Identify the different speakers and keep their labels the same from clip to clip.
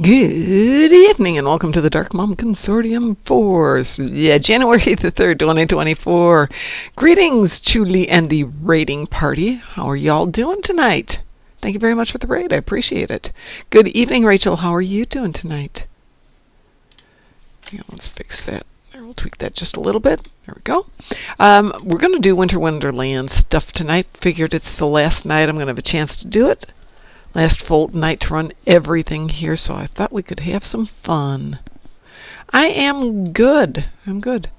Speaker 1: Good evening and welcome to the Darkmom Consortium for January the 3rd, 2024. Greetings, Julie and the raiding party. How are y'all doing tonight? Thank you very much for the raid. I appreciate it. Good evening, Rachel. How are you doing tonight? Yeah, let's fix that. We'll tweak that just a little bit. There we go. We're going to do Winter Wonderland stuff tonight. Figured it's the last night I'm going to have a chance to do it. Last full night to run everything here, so I thought we could have some fun. I am good. I'm good.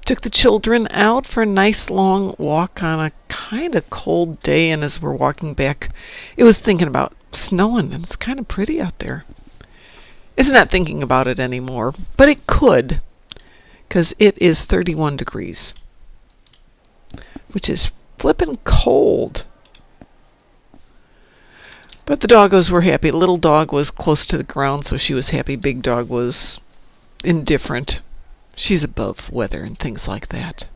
Speaker 1: Took the children out for a nice long walk on a kind of cold day, and as we're walking back, it was thinking about snowing, and it's kind of pretty out there. It's not thinking about it anymore, but it could, because it is 31 degrees, which is flippin' cold. But the doggos were happy. Little dog was close to the ground, so she was happy. Big dog was indifferent. She's above weather and things like that.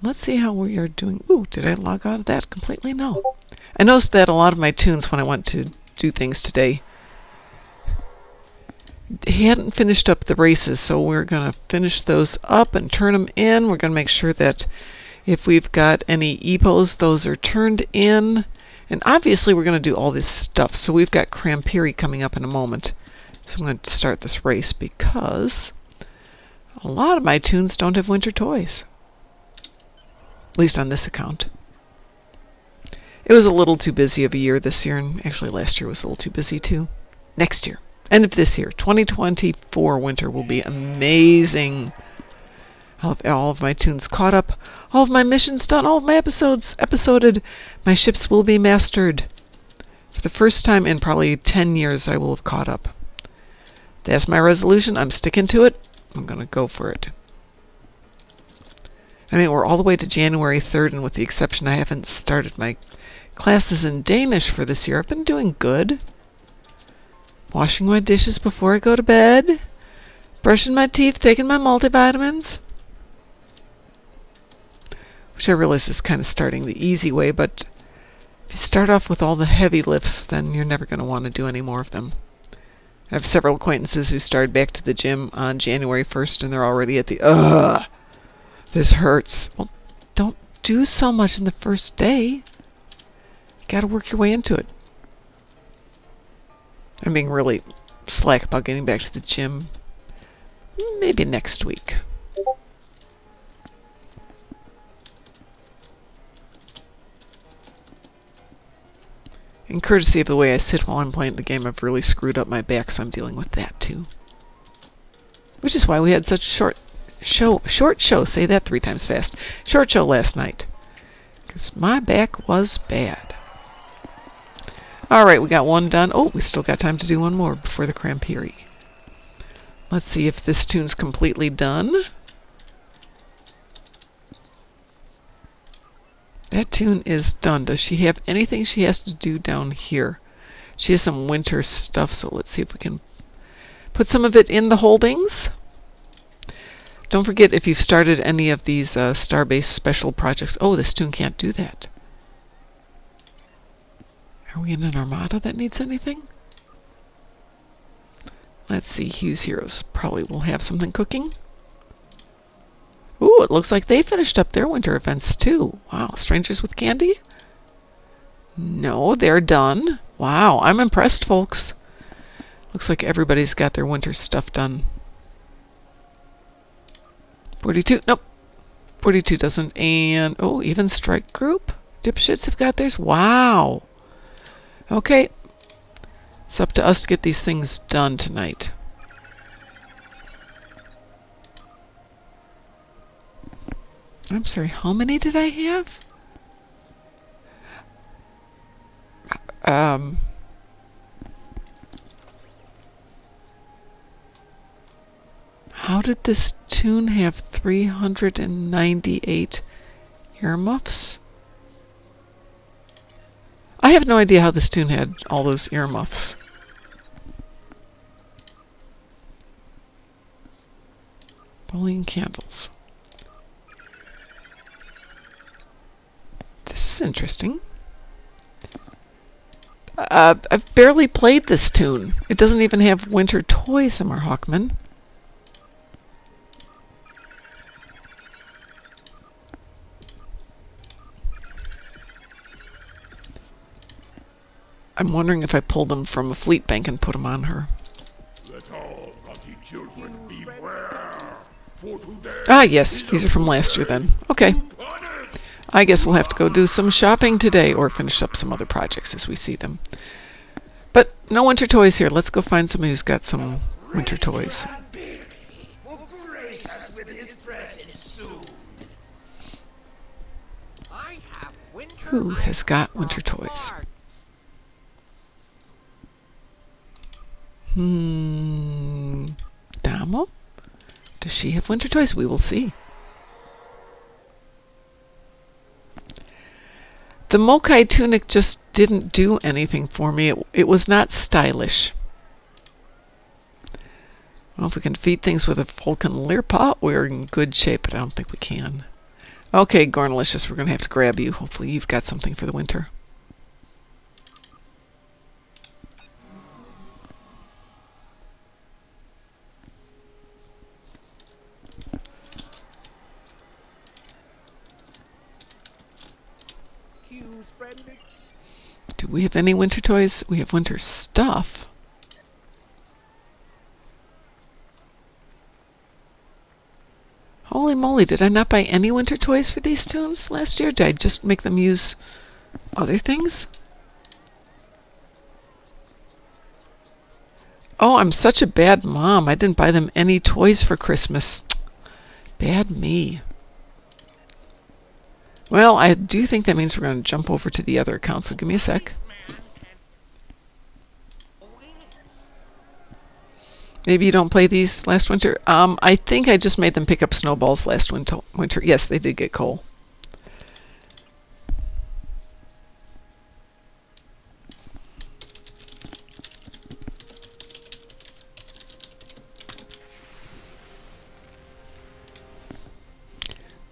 Speaker 1: Let's see how we are doing. Ooh, did I log out of that completely? No. I noticed that a lot of my tunes when I went to do things today, he hadn't finished up the races, so we're going to finish those up and turn them in. We're going to make sure that if we've got any EPOs, those are turned in. And obviously we're going to do all this stuff. So we've got Crampiri coming up in a moment. So I'm going to start this race because a lot of my tunes don't have winter toys. At least on this account. It was a little too busy of a year this year, and actually last year was a little too busy too. Next year, end of this year, 2024 winter will be amazing. I'll have all of my tunes caught up, all of my missions done, all of my episodes episoded. My ships will be mastered. For the first time in probably 10 years, I will have caught up. That's my resolution. I'm sticking to it. I'm going to go for it. I mean, we're all the way to January 3rd, and with the exception I haven't started my classes in Danish for this year, I've been doing good. Washing my dishes before I go to bed. Brushing my teeth, taking my multivitamins. Which I realize is kind of starting the easy way, but if you start off with all the heavy lifts, then you're never going to want to do any more of them. I have several acquaintances who started back to the gym on January 1st, and they're already at the, this hurts. Well, don't do so much in the first day. You got to work your way into it. I'm being really slack about getting back to the gym. Maybe next week. And courtesy of the way I sit while I'm playing the game, I've really screwed up my back, so I'm dealing with that too. Which is why we had such a short show, say that 3 times fast, short show last night. Because my back was bad. Alright, we got one done. Oh, we still got time to do one more before the Crampiri. Let's see if this tune's completely done. That tune is done. Does she have anything she has to do down here? She has some winter stuff, so let's see if we can put some of it in the holdings. Don't forget, if you've started any of these Starbase special projects... Oh, this tune can't do that. Are we in an armada that needs anything? Let's see, Hughes Heroes probably will have something cooking. Ooh, it looks like they finished up their winter events too. Wow, Strangers with Candy? No, they're done. Wow, I'm impressed, folks. Looks like everybody's got their winter stuff done. 42, nope. 42 doesn't. And, oh, even Strike Group? Dipshits have got theirs? Wow. Okay. It's up to us to get these things done tonight. I'm sorry, how many did I have? How did this tune have 398 earmuffs? I have no idea how this tune had all those earmuffs. Bowling candles. This is interesting. I've barely played this tune. It doesn't even have winter toys, Summer Hawkman. I'm wondering if I pulled them from a fleet bank and put them on her.
Speaker 2: Let all naughty children beware. For today
Speaker 1: Ah, yes, these are from last year then. Okay. I guess we'll have to go do some shopping today or finish up some other projects as we see them. But no winter toys here. Let's go find somebody who's got some winter toys. Who has got winter toys? Damo? Does she have winter toys? We will see. The Mokai tunic just didn't do anything for me. It was not stylish. Well, if we can feed things with a Vulcan Learpaw, we're in good shape, but I don't think we can. Okay, Gornalicious, we're going to have to grab you. Hopefully you've got something for the winter. Do we have any winter toys? We have winter stuff. Holy moly, did I not buy any winter toys for these tunes last year? Did I just make them use other things? Oh, I'm such a bad mom. I didn't buy them any toys for Christmas. Bad me. Well, I do think that means we're going to jump over to the other account, so give me a sec. Maybe you don't play these last winter? I think I just made them pick up snowballs last winter. Yes, they did get coal.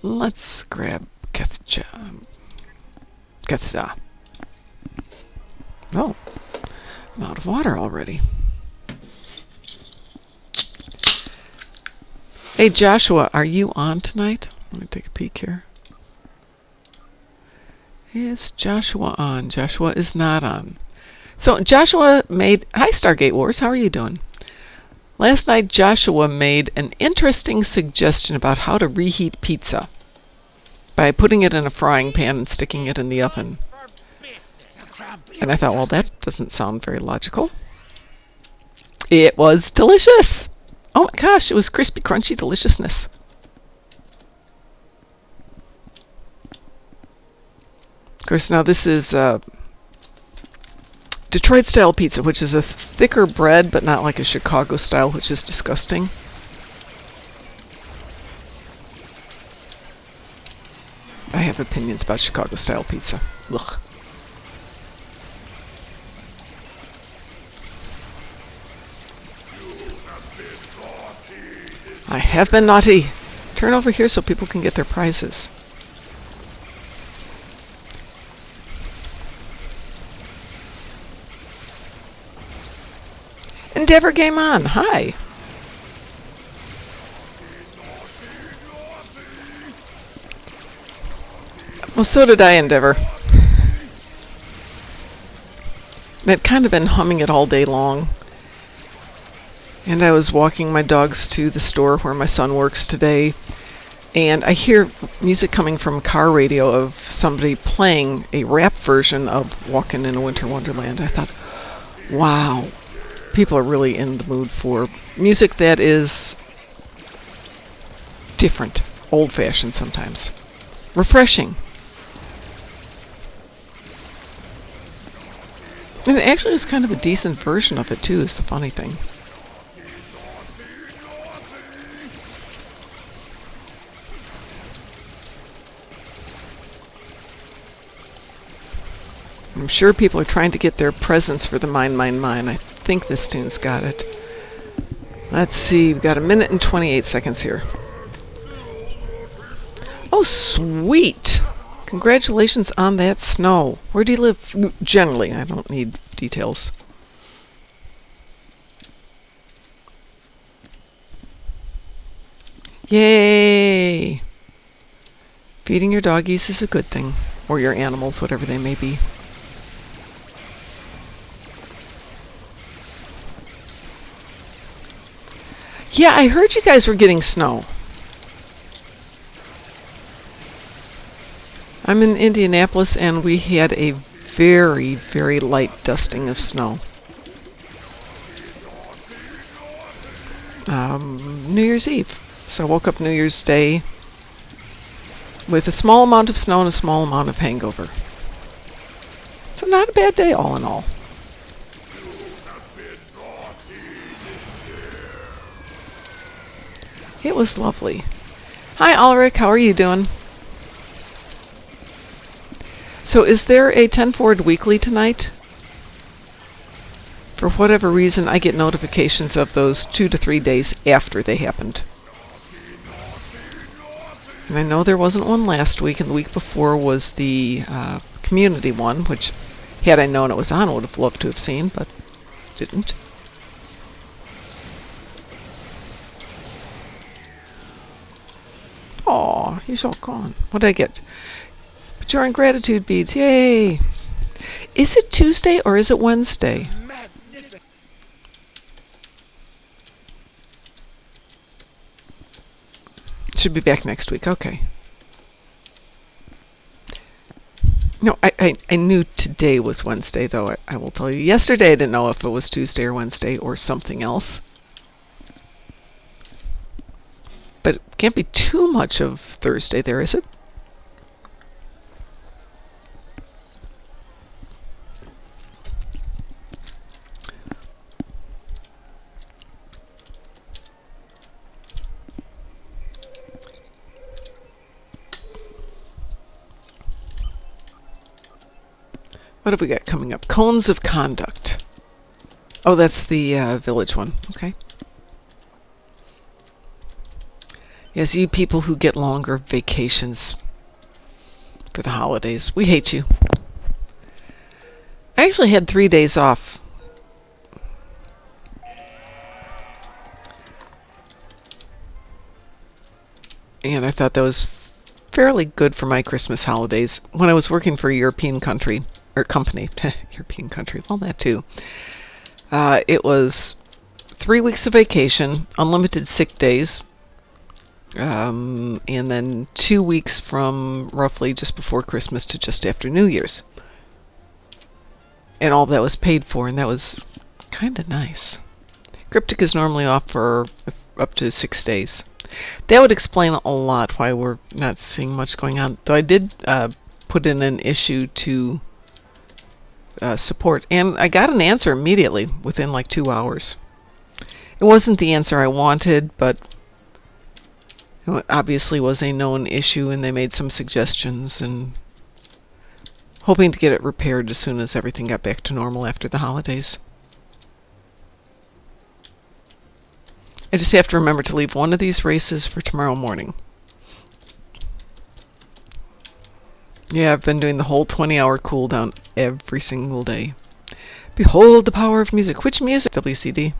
Speaker 1: Let's grab Kethza. Oh, I'm out of water already. Hey, Joshua, are you on tonight? Let me take a peek here. Is Joshua on? Joshua is not on. So Joshua made... Hi, Stargate Wars. How are you doing? Last night, Joshua made an interesting suggestion about how to reheat pizza by putting it in a frying pan and sticking it in the oven. And I thought, well, that doesn't sound very logical. It was delicious. Oh my gosh, it was crispy, crunchy deliciousness. Of course, now this is Detroit-style pizza, which is a thicker bread, but not like a Chicago style, which is disgusting. I have opinions about Chicago-style pizza. Ugh. I have been naughty. Turn over here so people can get their prizes. Endeavor Game On. Hi. Well, so did I, Endeavor. And I'd kind of been humming it all day long. And I was walking my dogs to the store where my son works today, and I hear music coming from a car radio of somebody playing a rap version of Walkin' in a Winter Wonderland. I thought, wow, people are really in the mood for music that is different, old-fashioned sometimes, refreshing. And it actually was kind of a decent version of it, too, is the funny thing. I'm sure people are trying to get their presents for the Mine, Mine, Mine. I think this tune's got it. Let's see, we've got 1 minute and 28 seconds here. Oh, sweet! Congratulations on that snow. Where do you live? Generally, I don't need details. Yay! Feeding your doggies is a good thing. Or your animals, whatever they may be. Yeah, I heard you guys were getting snow. I'm in Indianapolis, and we had a very, very light dusting of snow. New Year's Eve. So I woke up New Year's Day with a small amount of snow and a small amount of hangover. So not a bad day all in all. It was lovely. Hi, Ulrich. How are you doing? So is there a 10 Forward Weekly tonight? For whatever reason, I get notifications of those 2 to 3 days after they happened. And I know there wasn't one last week, and the week before was the community one, which, had I known it was on, I would have loved to have seen, but didn't. Aw, he's all gone. What did I get? Joy and gratitude beads. Yay! Is it Tuesday or is it Wednesday? Should be back next week. Okay. No, I knew today was Wednesday, though. I will tell you. Yesterday I didn't know if it was Tuesday or Wednesday or something else. But it can't be too much of Thursday there, is it? What have we got coming up? Cones of Conduct. Oh, that's the village one. Okay. Yes, you people who get longer vacations for the holidays. We hate you. I actually had 3 days off. And I thought that was fairly good for my Christmas holidays. When I was working for a European country, or company, European country, well, that too. It was 3 weeks of vacation, unlimited sick days, and then 2 weeks from roughly just before Christmas to just after New Year's. And all that was paid for, and that was kind of nice. Cryptic is normally off for up to 6 days. That would explain a lot why we're not seeing much going on. Though I did put in an issue to support, and I got an answer immediately within like 2 hours. It wasn't the answer I wanted, but it obviously was a known issue, and they made some suggestions, and hoping to get it repaired as soon as everything got back to normal after the holidays. I just have to remember to leave one of these races for tomorrow morning. Yeah, I've been doing the whole 20-hour cooldown every single day. Behold the power of music. Which music? WCD.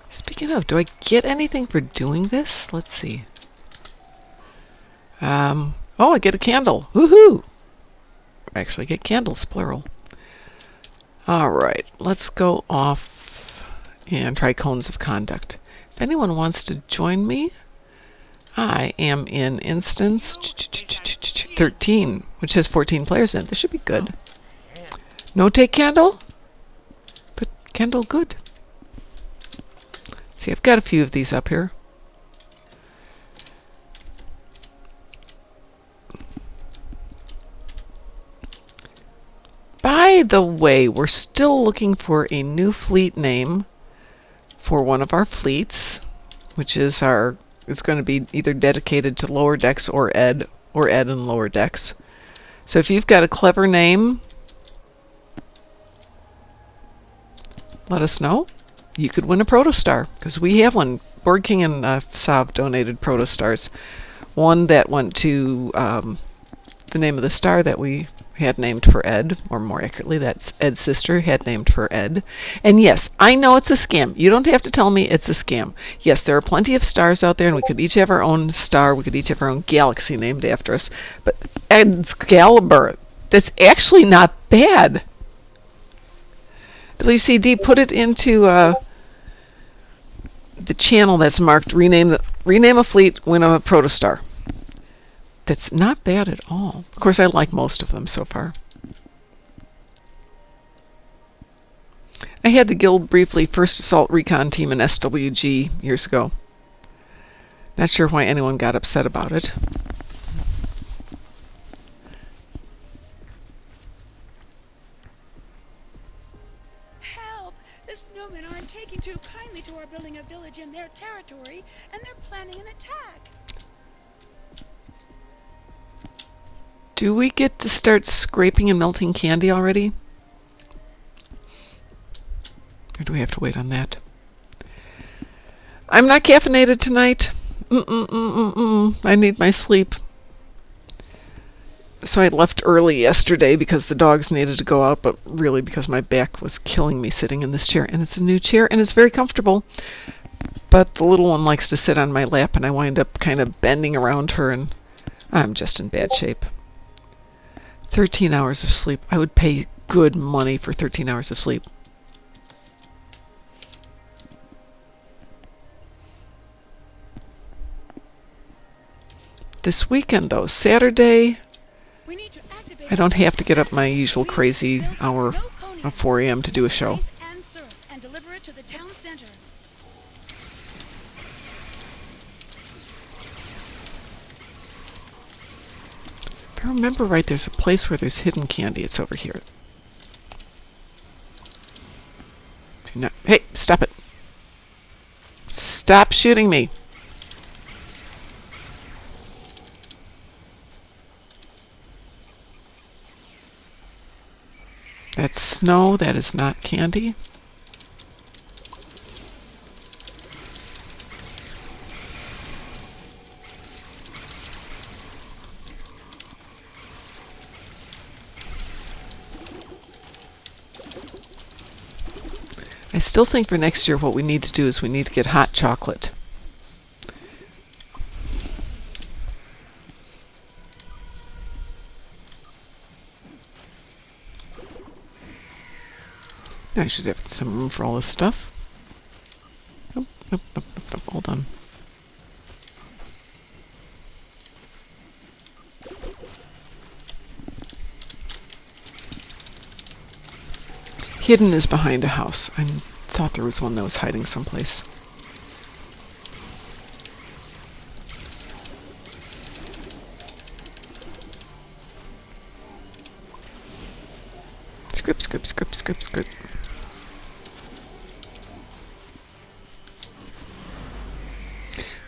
Speaker 1: Speaking of, do I get anything for doing this? Let's see. Oh, I get a candle. Woohoo! Actually, get candles, plural. Alright, let's go off and try Cones of Conduct. If anyone wants to join me, I am in instance 13, which has 14 players in it. This should be good. No take candle, but candle good. See, I've got a few of these up here. By the way, we're still looking for a new fleet name for one of our fleets, which is it's going to be either dedicated to lower decks or Ed and lower decks. So if you've got a clever name, let us know. you could win a Protostar, because we have one. Board King and Sav donated Protostars. One that went to the name of the star that we had named for Ed, or more accurately, that's Ed's sister had named for Ed. And yes, I know it's a scam. You don't have to tell me it's a scam. Yes, there are plenty of stars out there, and we could each have our own star. We could each have our own galaxy named after us. But Excalibur, that's actually not bad. WCD, put it into the channel that's marked rename a fleet, win a Protostar. That's not bad at all. Of course, I like most of them so far. I had the guild briefly, First Assault Recon Team in SWG years ago. Not sure why anyone got upset about it.
Speaker 3: Help! The snowmen aren't taking too kindly to our building a village in their territory, and they're planning an attack.
Speaker 1: Do we get to start scraping and melting candy already? Or do we have to wait on that? I'm not caffeinated tonight. I need my sleep. So I left early yesterday because the dogs needed to go out, but really because my back was killing me sitting in this chair. And it's a new chair, and it's very comfortable. But the little one likes to sit on my lap, and I wind up kind of bending around her, and I'm just in bad shape. 13 hours of sleep. I would pay good money for 13 hours of sleep. This weekend, though, Saturday, I don't have to get up my usual crazy hour of 4 a.m. to do a show.
Speaker 3: And deliver it to the town center.
Speaker 1: If I remember right, there's a place where there's hidden candy. It's over here. Do not. Hey, stop it. Stop shooting me. That's snow. That is not candy. I still think for next year what we need to do is we need to get hot chocolate. I should have some room for all this stuff. Nope, nope, nope, nope, nope. Hold on. Hidden is behind a house. I thought there was one that was hiding someplace. Script, script, script, script, script.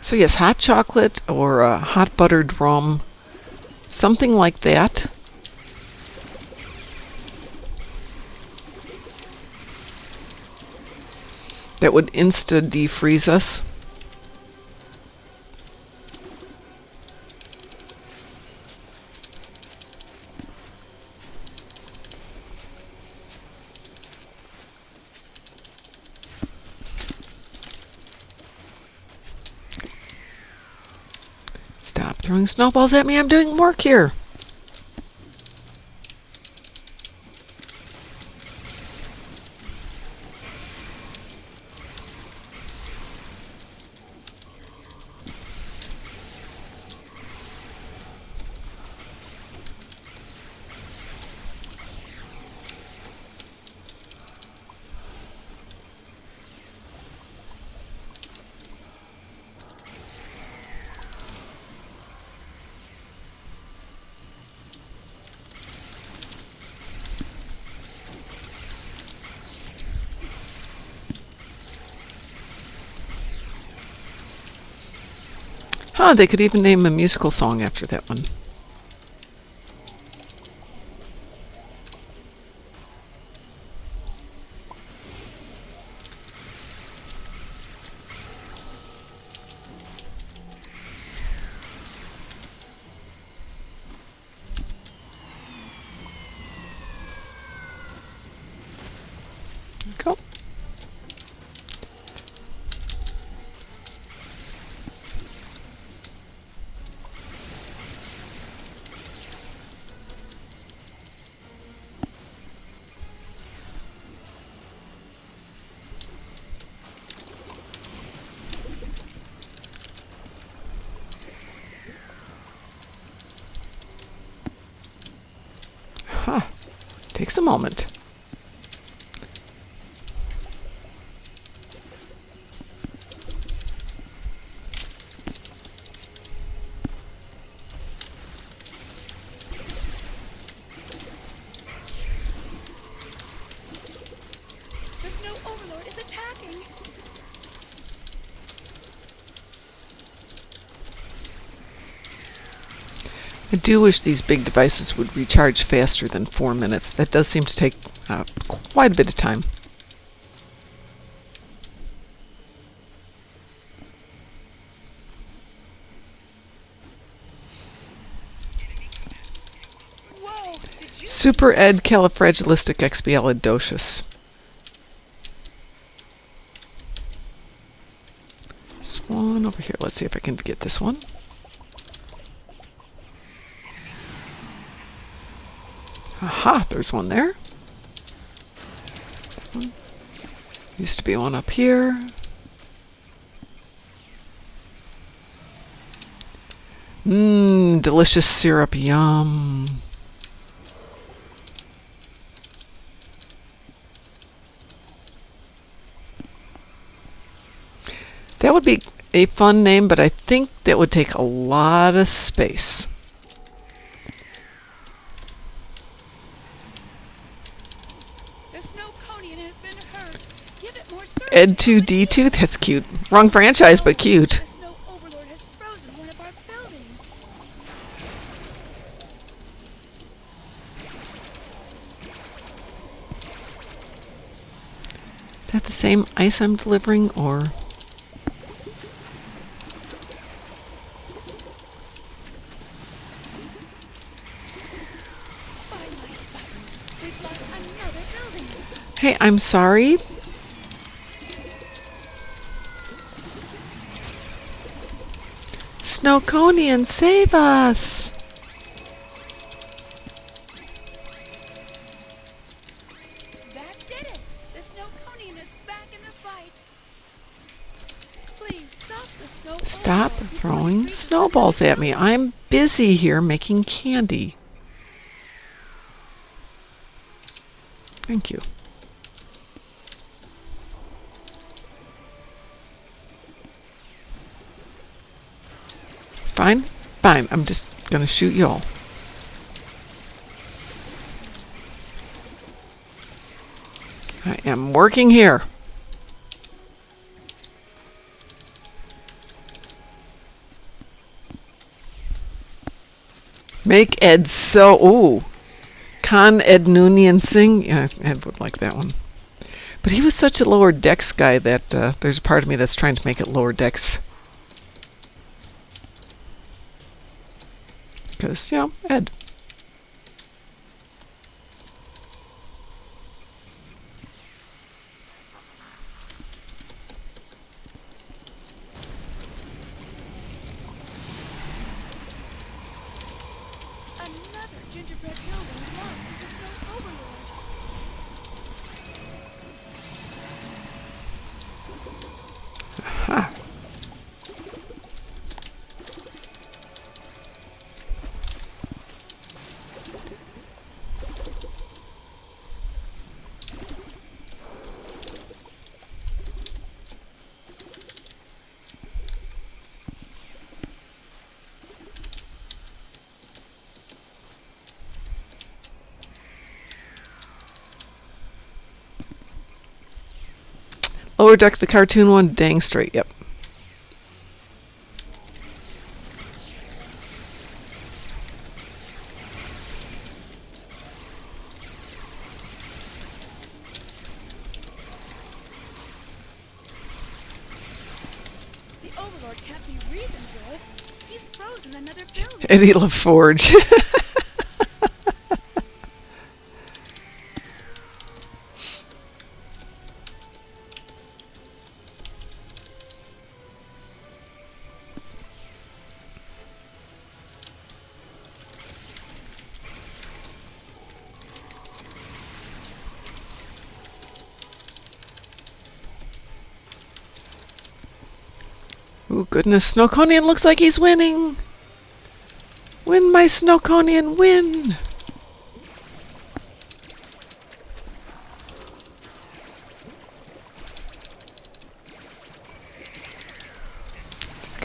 Speaker 1: So yes, hot chocolate or hot buttered rum, something like that. That would insta-defreeze us. Stop throwing snowballs at me. I'm doing work here. Huh, they could even name a musical song after that one. Takes a moment.
Speaker 3: The Snow Overlord is attacking.
Speaker 1: I do wish these big devices would recharge faster than 4 minutes. That does seem to take quite a bit of time.
Speaker 3: Whoa, did you?
Speaker 1: Super Ed Califragilisticexpialidocious. This one over here. Let's see if I can get this one. Aha, there's one there. Used to be one up here. Mmm, delicious syrup, yum. That would be a fun name, but I think that would take a lot of space. Ed2D2, that's cute. Wrong franchise, but cute.
Speaker 3: The Snow Overlord has frozen one of our buildings.
Speaker 1: Is that the same ice I'm delivering, or?
Speaker 3: By my buttons, we've lost another building.
Speaker 1: Hey, I'm sorry. Snowconian, save us!
Speaker 3: That did it! The Snowconian is back in the fight. Please stop the Snow
Speaker 1: Stop
Speaker 3: Overlord before
Speaker 1: throwing
Speaker 3: he reaches
Speaker 1: snowballs
Speaker 3: another
Speaker 1: at me.
Speaker 3: building.
Speaker 1: I'm busy here making candy. Thank you. Fine? Fine. I'm just gonna shoot y'all. I am working here. Make Ed so... Ooh. Con Ed Noonian Sing. Yeah, Ed would like that one. But he was such a lower decks guy that there's a part of me that's trying to make it lower decks. Because, you know, Ed.
Speaker 3: Another gingerbread building lost to the Snow Overlord.
Speaker 1: Aha. Lower deck, the cartoon one, dang straight, yep.
Speaker 3: The Overlord can't be reasoned with. He's frozen another building.
Speaker 1: Eddie LaForge. Oh goodness, Snowconian looks like he's winning. Win, my Snowconian, win.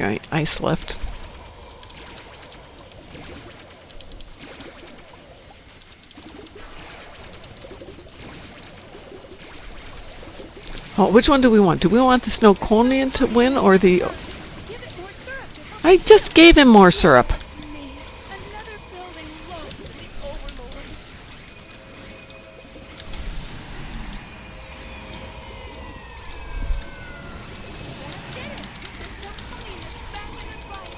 Speaker 1: ice left. Oh, which one do we want? Do we want the Snowconian to win or the...
Speaker 3: Give it more syrup to help.
Speaker 1: I just gave him more syrup.
Speaker 3: Me. Another building lost to the Overlord. That did it. The Snowconian is back in the fight.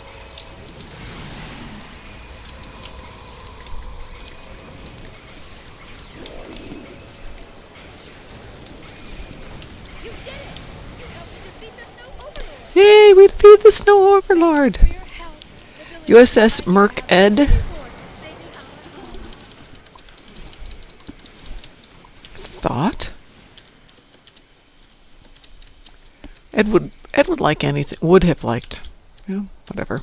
Speaker 3: You did it. You helped to defeat the Snow Overlord.
Speaker 1: Yay, we defeated the Snow Overlord.
Speaker 3: For your help, the village
Speaker 1: USS Merc Ed.
Speaker 3: Overlord is saving our home.
Speaker 1: Thought. Ed would like anything. Would have liked. Yeah, whatever.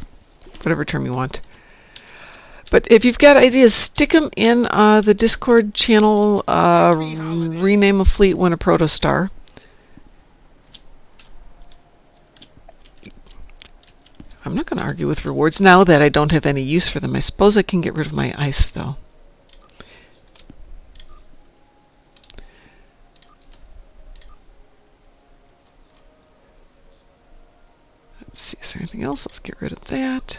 Speaker 1: Whatever term you want. But if you've got ideas, stick them in the Discord channel. Rename a fleet, win a protostar. I'm not going to argue with rewards now that I don't have any use for them. I suppose I can get rid of my ice, though. Let's see, is there anything else? Let's get rid of that.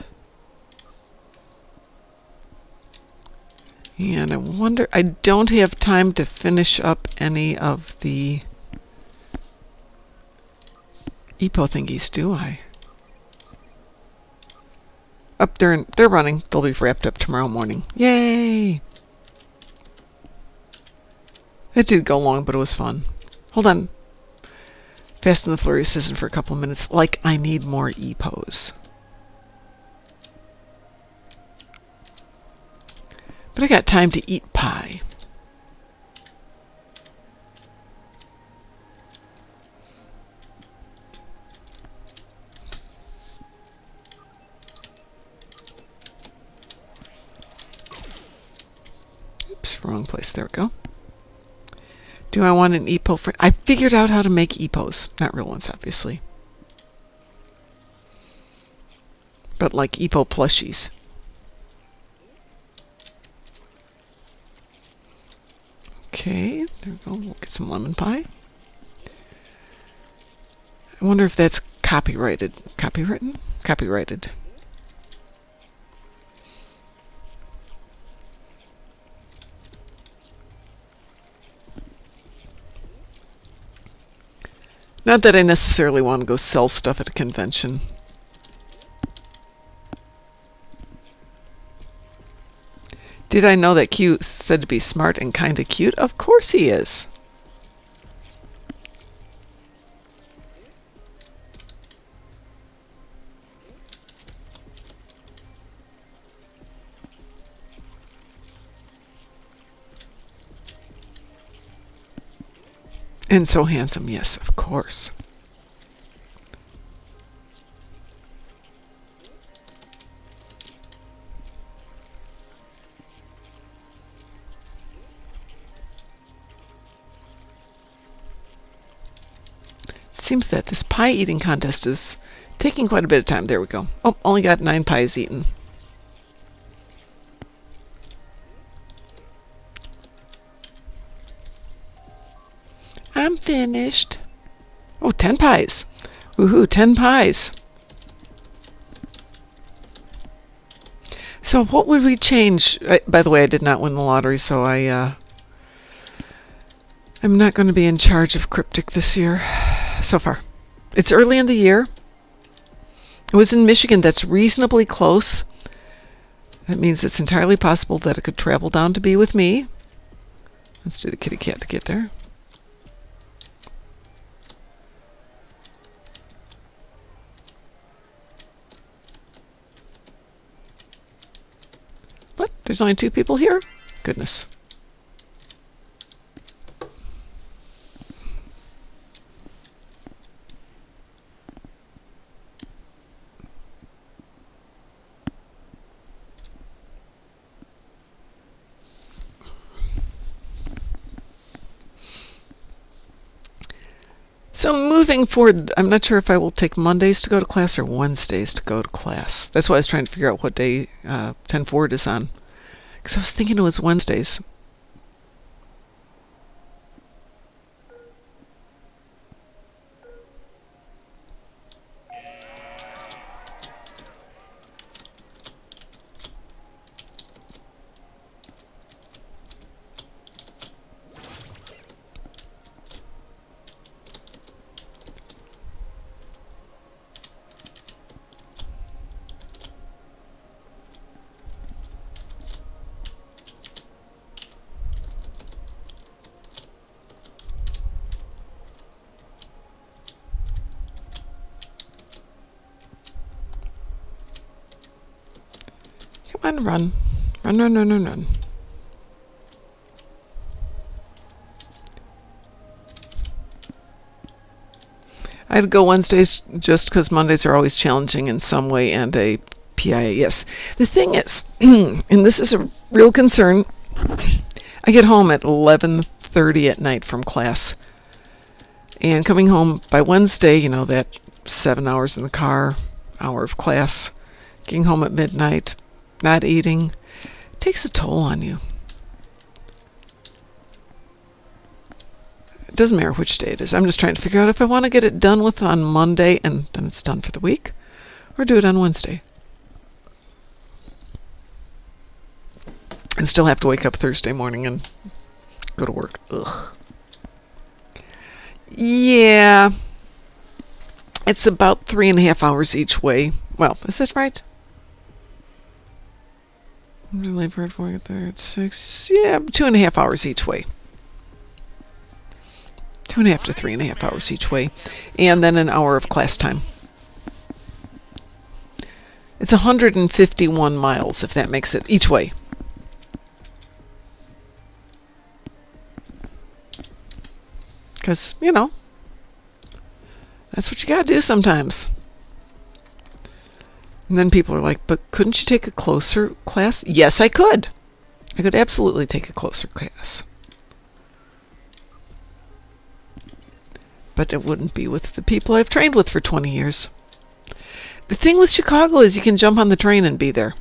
Speaker 1: And I wonder, I don't have time to finish up any of the EPO thingies, do I? Up there, they're running. They'll be wrapped up tomorrow morning. Yay! It did go long, but it was fun. Hold on. Fast and the Furious isn't for a couple of minutes. Like, I need more EPOs. But I got time to eat pie. Oops, wrong place. There we go. Do I want an EPO for... I figured out how to make EPOs. Not real ones, obviously. But like EPO plushies. Okay, there we go. We'll get some lemon pie. I wonder if that's copyrighted. Copywritten? Copyrighted. Not that I necessarily want to go sell stuff at a convention. Did I know that Q said to be smart and kind of cute? Of course he is. And so handsome, yes, of course. Seems that this pie eating contest is taking quite a bit of time. There we go. Oh, only got 9 pies eaten. I'm finished. Oh, 10 pies. Woohoo, 10 pies. So what would we change? By the way, I did not win the lottery, so I'm not going to be in charge of Cryptic this year. So far. It's early in the year. It was in Michigan. That's reasonably close. That means it's entirely possible that it could travel down to be with me. Let's do the kitty cat to get there. What? There's only 2 people here? Goodness. So moving forward, I'm not sure if I will take Mondays to go to class or Wednesdays to go to class. That's why I was trying to figure out what day 10 forward is on. Because I was thinking it was Wednesdays. Come on, run. Run, run, run, run, run. I'd go Wednesdays just because Mondays are always challenging in some way and a PIAS. The thing is, and this is a real concern, I get home at 11:30 at night from class. And coming home by Wednesday, you know, that 7 hours in the car, hour of class, getting home at midnight, not eating, takes a toll on you. It doesn't matter which day it is. I'm just trying to figure out if I want to get it done with on Monday and then it's done for the week, or do it on Wednesday. And still have to wake up Thursday morning and go to work. Ugh. Yeah. It's about 3.5 hours each way. Well, is that right? I'm going to leave right before I get there at 6. Yeah, 2.5 hours each way. 2.5 to 3.5 hours each way. And then an hour of class time. It's 151 miles, if that makes it, each way. Because, you know, that's what you gotta do sometimes. And then people are like, but couldn't you take a closer class? Yes, I could. I could absolutely take a closer class. But it wouldn't be with the people I've trained with for 20 years. The thing with Chicago is you can jump on the train and be there.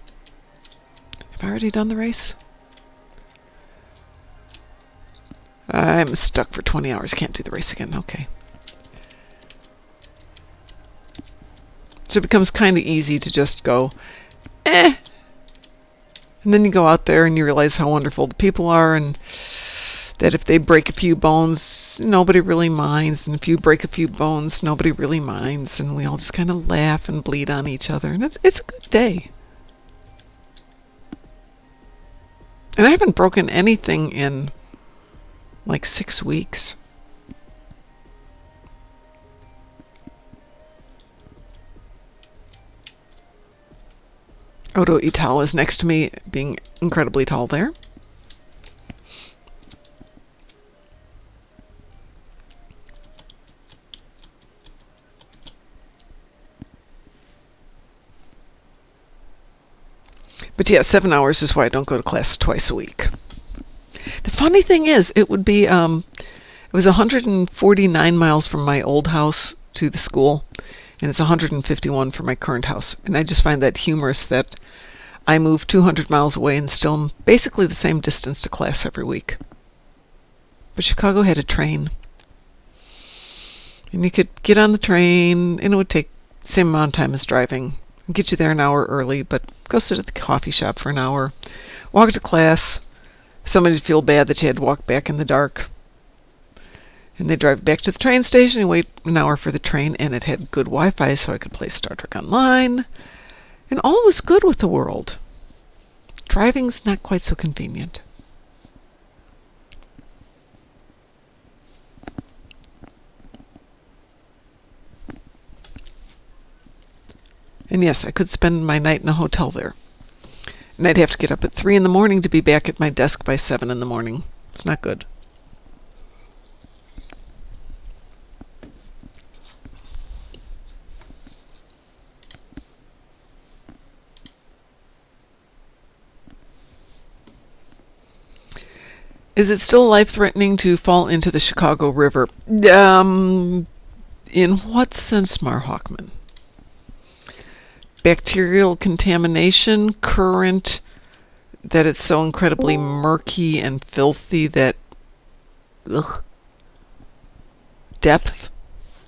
Speaker 1: Have I already done the race? I'm stuck for 20 hours. Can't do the race again. Okay. So it becomes kind of easy to just go, eh. And then you go out there and you realize how wonderful the people are, and that if they break a few bones, nobody really minds. And if you break a few bones, nobody really minds. And we all just kind of laugh and bleed on each other. And it's a good day. And I haven't broken anything in like 6 weeks. Odo Itawa is next to me, being incredibly tall there. But yeah, 7 hours is why I don't go to class twice a week. The funny thing is, it would be, it was 149 miles from my old house to the school, and it's 151 from my current house. And I just find that humorous that I move 200 miles away and still am basically the same distance to class every week. But Chicago had a train. And you could get on the train, and it would take the same amount of time as driving. Get you there an hour early, but go sit at the coffee shop for an hour. Walk to class. Somebody'd feel bad that you had to walk back in the dark. And they'd drive back to the train station and wait an hour for the train, and it had good Wi-Fi so I could play Star Trek Online. And all was good with the world. Driving's not quite so convenient. And yes, I could spend my night in a hotel there. And I'd have to get up at 3 in the morning to be back at my desk by 7 in the morning. It's not good. Is it still life-threatening to fall into the Chicago River? In what sense, Marhawkman? Bacterial contamination, current, that it's so incredibly murky and filthy that... Ugh. Depth?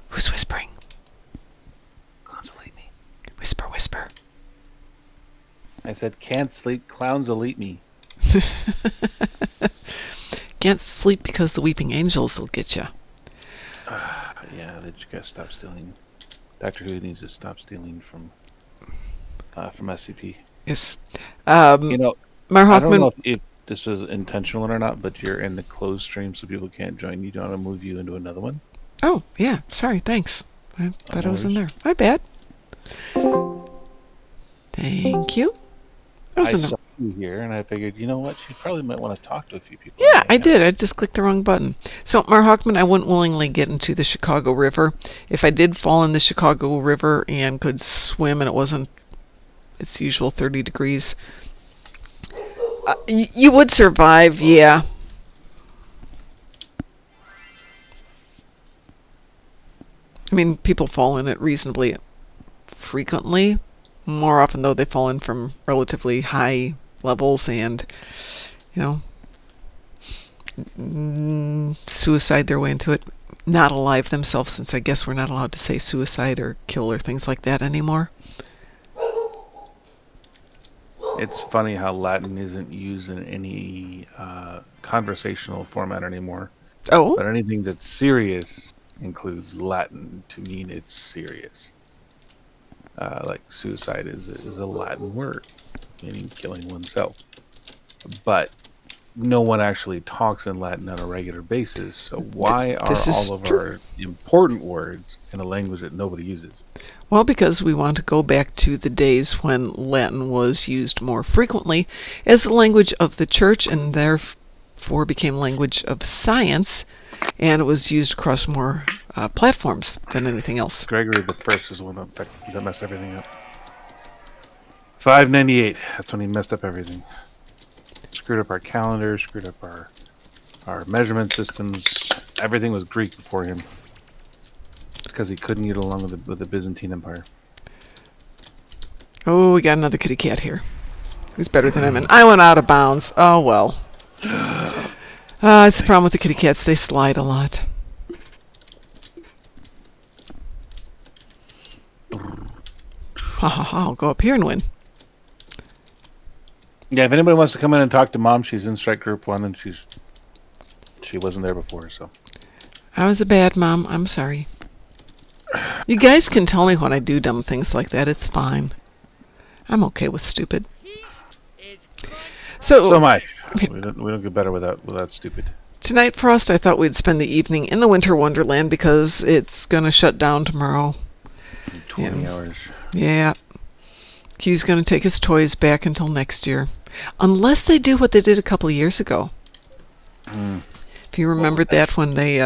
Speaker 1: Who's whispering?
Speaker 4: Clowns will eat me.
Speaker 1: Whisper, whisper.
Speaker 4: I said, can't sleep, clowns will eat me.
Speaker 1: Can't sleep because the weeping angels will get you.
Speaker 4: Yeah, they just gotta stop stealing. Doctor Who needs to stop stealing from SCP.
Speaker 1: Yes.
Speaker 4: You know, I don't know
Speaker 1: Marhawkman,
Speaker 4: if this was intentional or not, but you're in the closed stream so people can't join you. Do you want to move you into another one?
Speaker 1: oh, yeah, sorry, thanks. I thought I was in
Speaker 4: worries.
Speaker 1: there. My bad. Thank you. I was
Speaker 4: I
Speaker 1: in the...
Speaker 4: saw you here, and I figured, you know what? She probably might want to talk to a few people.
Speaker 1: Yeah,
Speaker 4: right
Speaker 1: I
Speaker 4: now.
Speaker 1: did. I just clicked the wrong button. So, Marhawkman, I wouldn't willingly get into the Chicago River. If I did fall in the Chicago River and could swim and it wasn't its usual 30 degrees, you would survive, yeah. I mean, people fall in it reasonably frequently. More often, though, they fall in from relatively high levels and, you know, suicide their way into it. Not alive themselves, since I guess we're not allowed to say suicide or kill or things like that anymore.
Speaker 4: It's funny how Latin isn't used in any conversational format anymore.
Speaker 1: Oh,
Speaker 4: But anything that's serious includes Latin to mean it's serious. Like suicide is a Latin word, meaning killing oneself. But no one actually talks in Latin on a regular basis, so why are
Speaker 1: This is
Speaker 4: all of
Speaker 1: true.
Speaker 4: our important words in a language that nobody uses?
Speaker 1: well, because we want to go back to the days when Latin was used more frequently as the language of the church and therefore became language of science, and it was used across more platforms than anything else.
Speaker 4: Gregory the First is the one that messed everything up. 598. That's when he messed up everything. Screwed up our calendar. Screwed up our measurement systems. Everything was Greek before him. It's because he couldn't get along with the Byzantine Empire.
Speaker 1: Oh, we got another kitty cat here. Who's better than him? And I went out of bounds. Oh, well. It's the problem with the kitty cats. They slide a lot. Ha ha ha. I'll go up here and win.
Speaker 4: Yeah, if anybody wants to come in and talk to Mom, she's in Strike Group 1 and she wasn't there before, so.
Speaker 1: I was a bad mom. I'm sorry. You guys can tell me when I do dumb things like that. It's fine. I'm okay with stupid.
Speaker 4: So am
Speaker 1: So,
Speaker 4: I. We don't get better without stupid.
Speaker 1: tonight, Frost, I thought we'd spend the evening in the Winter Wonderland because it's going to shut down tomorrow.
Speaker 4: 20
Speaker 1: Yeah.
Speaker 4: hours.
Speaker 1: Yeah. Q's going to take his toys back until next year. Unless they do what they did a couple of years ago. If you remember that when they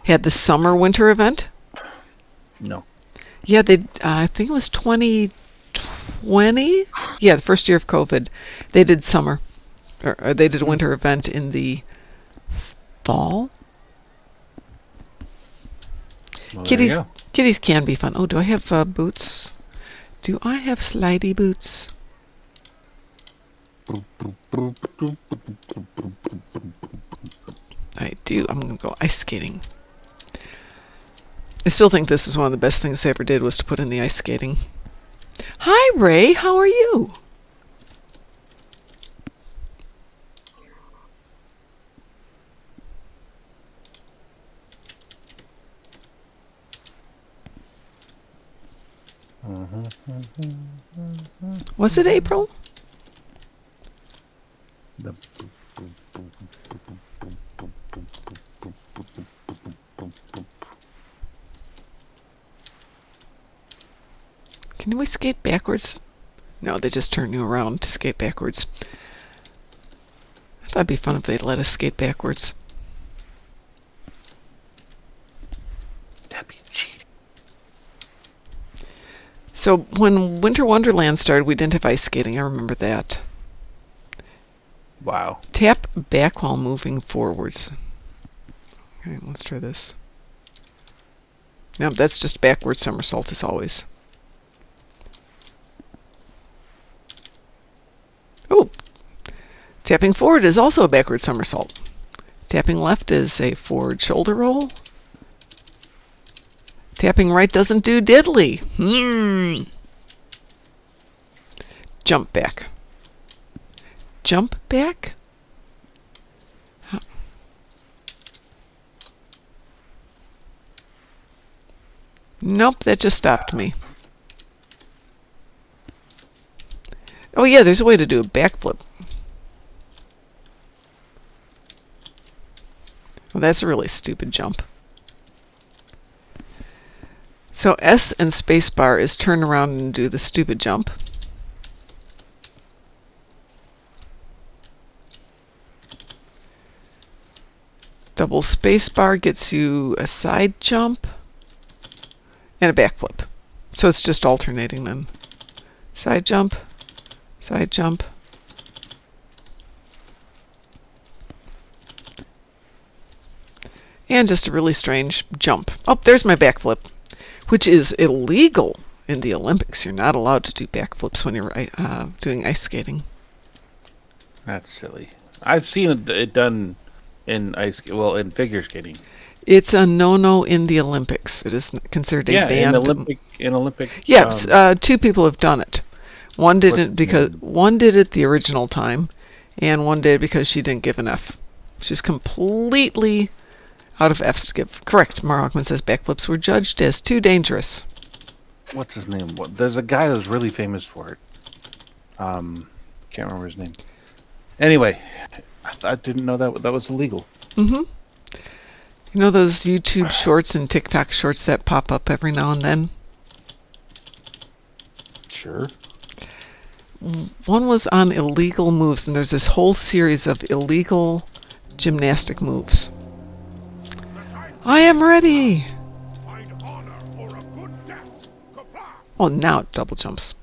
Speaker 1: had the summer-winter event.
Speaker 4: No.
Speaker 1: Yeah, they. I think it was 2020. Yeah, the first year of COVID. They did summer. Or they did a winter event in the fall.
Speaker 4: Well, there you
Speaker 1: Kitties,
Speaker 4: go.
Speaker 1: kitties can be fun. Oh, do I have boots? Do I have slidey boots? I do. I'm going to go ice skating. I still think this is one of the best things they ever did was to put in the ice skating. Hi, Ray. How are you? Was it April?
Speaker 4: The-
Speaker 1: Can we skate backwards? No, they just turn you around to skate backwards. I thought it'd be fun if they'd let us skate backwards.
Speaker 4: That'd be cheating.
Speaker 1: So when Winter Wonderland started, we didn't have ice skating. I remember that.
Speaker 4: Wow.
Speaker 1: Tap back while moving forwards. Okay, let's try this. No, that's just backward somersault as always. Oh, tapping forward is also a backward somersault. Tapping left is a forward shoulder roll. Tapping right doesn't do diddly. Jump back. Jump back? Huh. Nope, that just stopped me. Oh yeah, there's a way to do a backflip. Well, that's a really stupid jump. So S and spacebar is turn around and do the stupid jump. Double spacebar gets you a side jump and a backflip. So it's just alternating then. Side jump, side jump. And just a really strange jump. Oh, there's my backflip, which is illegal in the Olympics. You're not allowed to do backflips when you're doing ice skating.
Speaker 4: That's silly. I've seen it done in in figure skating.
Speaker 1: It's a no-no in the Olympics. It is considered a banned.
Speaker 4: in Olympic.
Speaker 1: Yes, two people have done it. One did it because one did it the original time, and one did it because she didn't give an F. She's completely out of F's to give. Correct. Mar Hockman says backflips were judged as too dangerous.
Speaker 4: What's his name? There's a guy that was really famous for it. Can't remember his name. Anyway, I didn't know that was illegal.
Speaker 1: Mm-hmm. You know those YouTube shorts and TikTok shorts that pop up every now and then?
Speaker 4: Sure.
Speaker 1: One was on illegal moves, and there's this whole series of illegal gymnastic moves. I am ready!
Speaker 2: Find honor or a good death. Kapla!
Speaker 1: Oh, now it double jumps.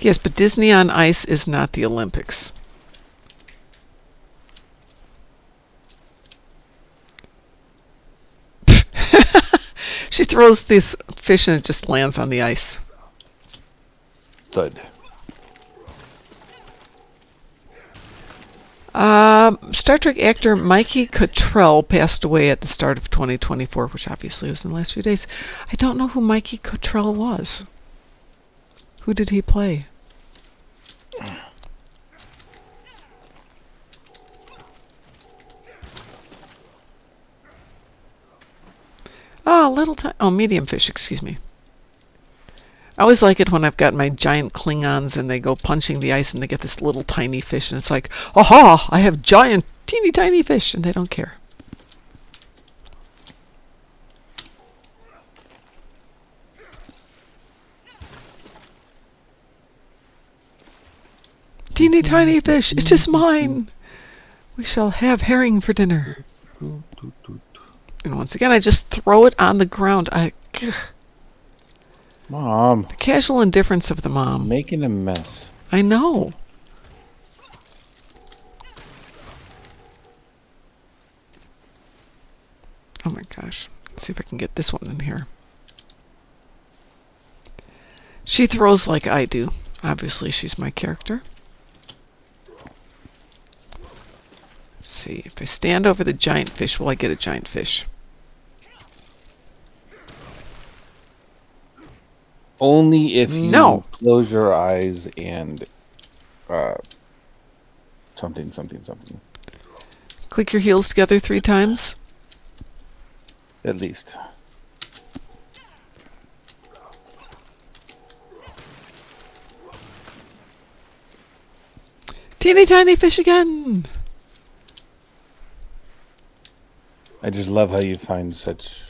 Speaker 1: Yes, but Disney on Ice is not the Olympics. She throws this fish and it just lands on the ice.
Speaker 4: Thud.
Speaker 1: Star Trek actor Mikey Cottrell passed away at the start of 2024, which obviously was in the last few days. I don't know who Mikey Cottrell was. Who did he play? Medium fish, excuse me. I always like it when I've got my giant Klingons and they go punching the ice and they get this little tiny fish and it's like, aha, I have giant, teeny tiny fish, and they don't care. Teeny tiny fish, it's just mine. We shall have herring for dinner. And once again, I just throw it on the ground.
Speaker 4: Mom.
Speaker 1: The casual indifference of the mom.
Speaker 4: Making a mess.
Speaker 1: I know. Oh my gosh. Let's see if I can get this one in here. She throws like I do. Obviously, she's my character. Let's see. If I stand over the giant fish, will I get a giant fish?
Speaker 4: Only if you close your eyes and something.
Speaker 1: Click your heels together 3 times.
Speaker 4: At least.
Speaker 1: Teeny tiny fish again.
Speaker 4: I just love how you find such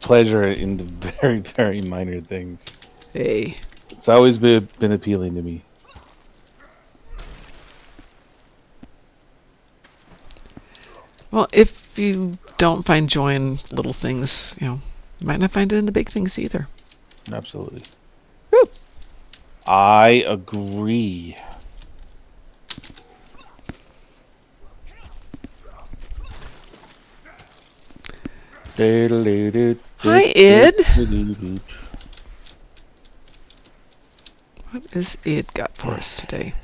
Speaker 4: pleasure in the very, very minor things.
Speaker 1: Hey.
Speaker 4: It's always been appealing to me.
Speaker 1: Well, if you don't find joy in little things, you might not find it in the big things either.
Speaker 4: Absolutely.
Speaker 1: Woo.
Speaker 4: I agree.
Speaker 1: Hi, Ed. What has Ed got for us today?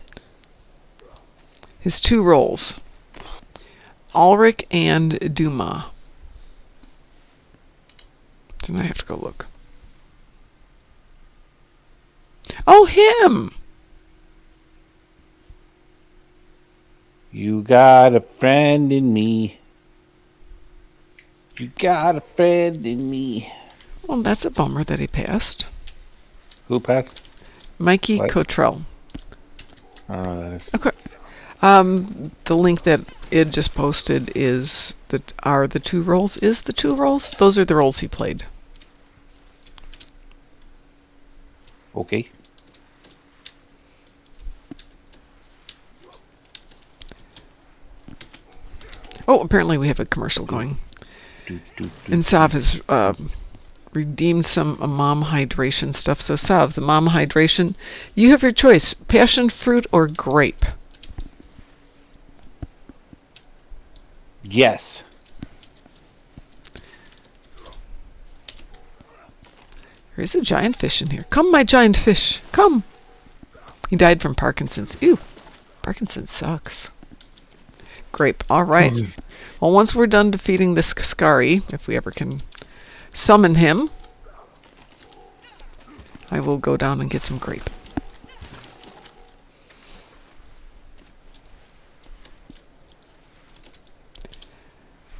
Speaker 1: His 2 roles. Ulrich and Duma. Then I have to go look. Oh, him!
Speaker 4: You got a friend in me. You got a friend in me.
Speaker 1: Well, that's a bummer that he passed.
Speaker 4: Who passed?
Speaker 1: Mikey
Speaker 4: What?
Speaker 1: Cottrell.
Speaker 4: I don't know who that is.
Speaker 1: Okay. The link that Ed just posted is are the 2 roles. Is the 2 roles? Those are the roles he played.
Speaker 4: Okay.
Speaker 1: Oh, apparently we have a commercial going. And Sav has redeemed some mom hydration stuff. So Sav, the mom hydration, you have your choice: passion fruit or grape.
Speaker 4: Yes.
Speaker 1: There's a giant fish in here. Come, my giant fish. Come. He died from Parkinson's. Ew. Parkinson's sucks. Grape. All right. Well, once we're done defeating this Kaskari, if we ever can summon him, I will go down and get some grape.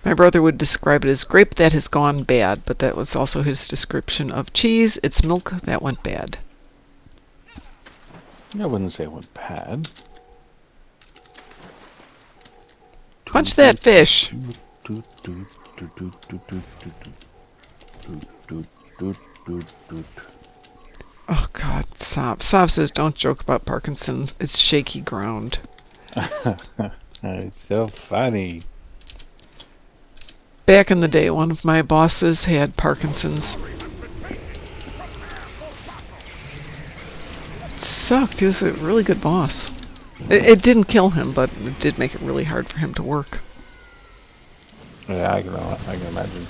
Speaker 1: My brother would describe it as grape that has gone bad, but that was also his description of cheese. It's milk that went bad.
Speaker 4: I wouldn't say it went bad.
Speaker 1: Punch that fish. Oh, God. Sav. Sav says, don't joke about Parkinson's. It's shaky ground.
Speaker 4: It's so funny.
Speaker 1: Back in the day, one of my bosses had Parkinson's. It sucked. He was a really good boss. It didn't kill him, but it did make it really hard for him to work.
Speaker 4: Yeah, I can imagine.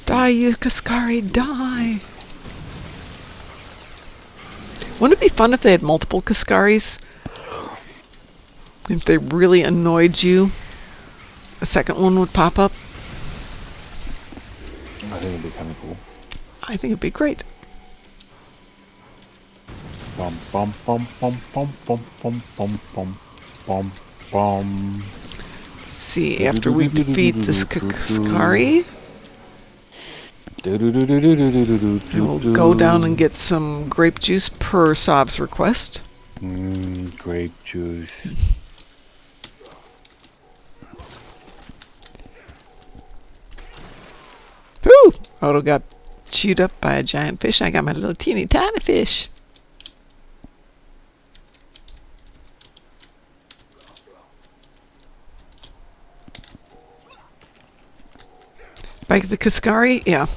Speaker 1: Die, you Kaskari, die! Wouldn't it be fun if they had multiple Kaskaris? If they really annoyed you, a second one would pop up?
Speaker 4: I think it'd be kind of cool.
Speaker 1: I think it'd be great.
Speaker 4: Bum bum bum bum bum bum bum bum bum bum bum.
Speaker 1: Let's see, after we defeat this Kaskari, I will go down and get some grape juice per Sob's request.
Speaker 4: Grape juice.
Speaker 1: Whew! Odo got chewed up by a giant fish. I got my little teeny tiny fish. Like the Kaskari? Yeah.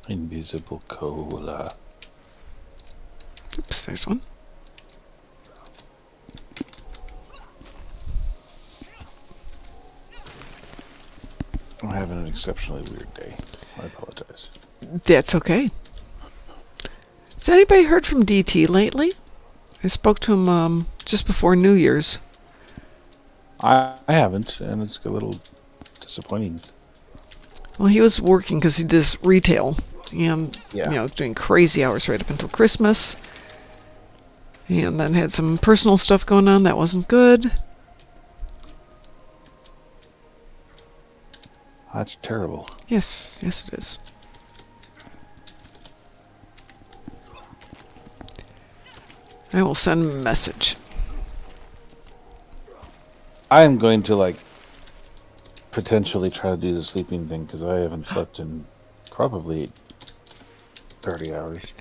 Speaker 4: Invisible cola.
Speaker 1: Oops, there's one.
Speaker 4: I'm having an exceptionally weird day. I apologize.
Speaker 1: That's okay. Has anybody heard from DT lately? I spoke to him just before New Year's.
Speaker 4: I haven't, and it's a little disappointing.
Speaker 1: Well, he was working because he does retail. And,
Speaker 4: Yeah.
Speaker 1: doing crazy hours right up until Christmas. And then had some personal stuff going on that wasn't good.
Speaker 4: That's terrible.
Speaker 1: Yes, it is. I will send him a message.
Speaker 4: I'm going to, potentially try to do the sleeping thing, because I haven't slept in probably 30 hours.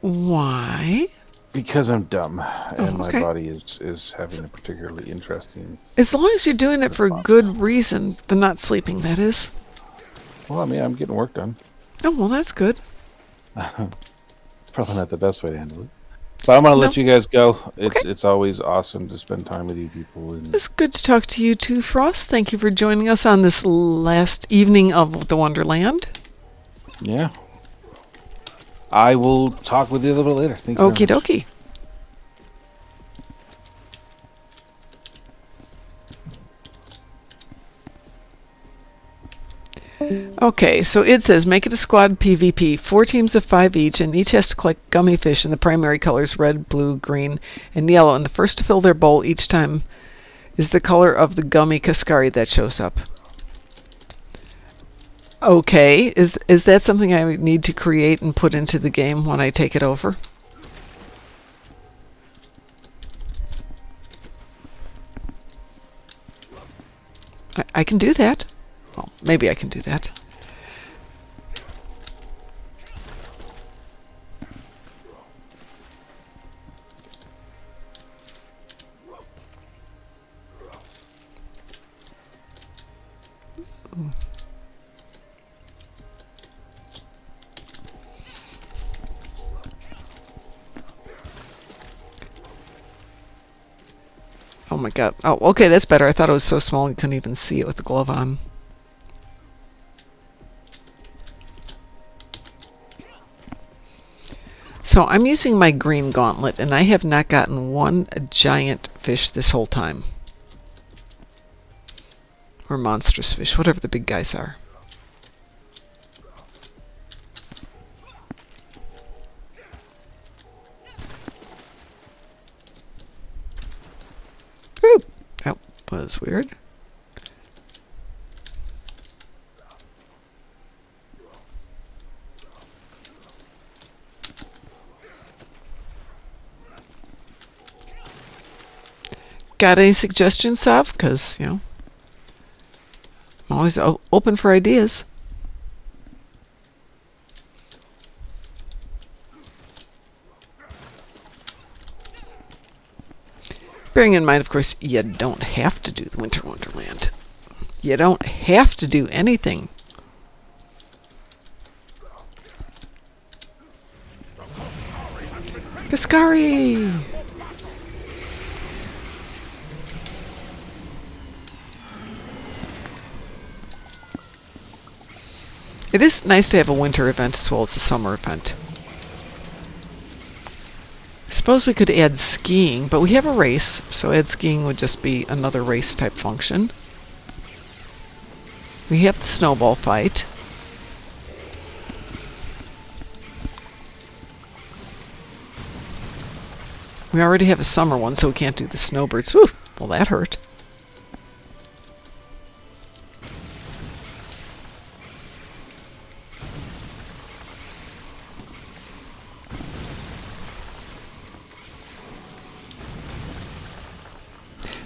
Speaker 1: Why?
Speaker 4: Because I'm dumb, and my
Speaker 1: okay.
Speaker 4: body is having a particularly interesting
Speaker 1: As long as you're doing it for a
Speaker 4: response.
Speaker 1: good reason, the not sleeping, that is.
Speaker 4: Well, I mean, I'm getting work done.
Speaker 1: Oh, well, that's good.
Speaker 4: Probably not the best way to handle it. But I'm gonna
Speaker 1: No,
Speaker 4: let you guys go.
Speaker 1: okay.
Speaker 4: It's always awesome to spend time with you people, and
Speaker 1: It's good to talk to you too, Frost. Thank you for joining us on this last evening of the Wonderland.
Speaker 4: yeah, I will talk with you a little bit later. Thank you very
Speaker 1: Okie
Speaker 4: much.
Speaker 1: dokie. Okay, so it says make it a squad PvP, 4 teams of 5 each, and each has to collect gummy fish in the primary colors red, blue, green, and yellow. And the first to fill their bowl each time is the color of the gummy cascari that shows up. Okay, is that something I need to create and put into the game when I take it over? I can do that. Well, maybe I can do that. Oh my god. Oh, okay, that's better. I thought it was so small you couldn't even see it with the glove on. So I'm using my green gauntlet, and I have not gotten one giant fish this whole time. Or monstrous fish, whatever the big guys are. Ooh, that was weird. Got any suggestions, Sav? Because, I'm always open for ideas. Bearing in mind, of course, you don't have to do the Winter Wonderland. You don't have to do anything. Cascari! It is nice to have a winter event as well as a summer event. I suppose we could add skiing, but we have a race, so add skiing would just be another race type function. We have the snowball fight. We already have a summer one, so we can't do the snowbirds. Whew, well, that hurt.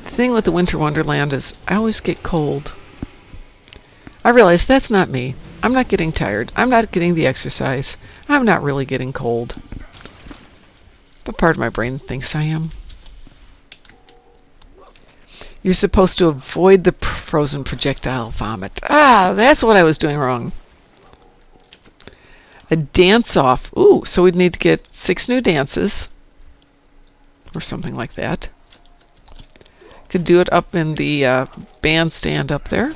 Speaker 1: The thing with the Winter Wonderland is I always get cold. I realize that's not me. I'm not getting tired. I'm not getting the exercise. I'm not really getting cold. But part of my brain thinks I am. You're supposed to avoid the frozen projectile vomit. Ah, that's what I was doing wrong. A dance-off. Ooh, so we'd need to get 6 new dances. Or something like that. Could do it up in the bandstand up there.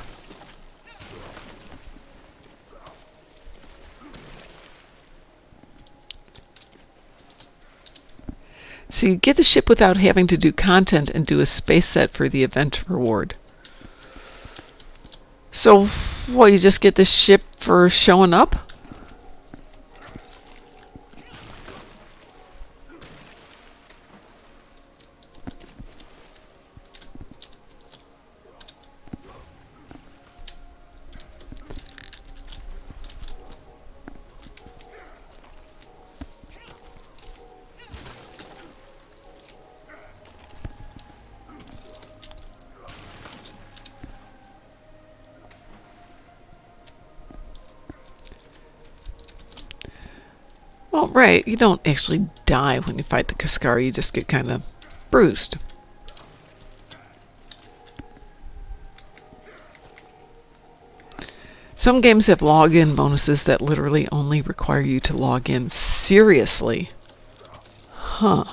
Speaker 1: So you get the ship without having to do content and do a space set for the event reward. So, well, you just get the ship for showing up? Well, right, you don't actually die when you fight the Cascara, you just get kind of bruised. Some games have login bonuses that literally only require you to log in. Seriously? Huh.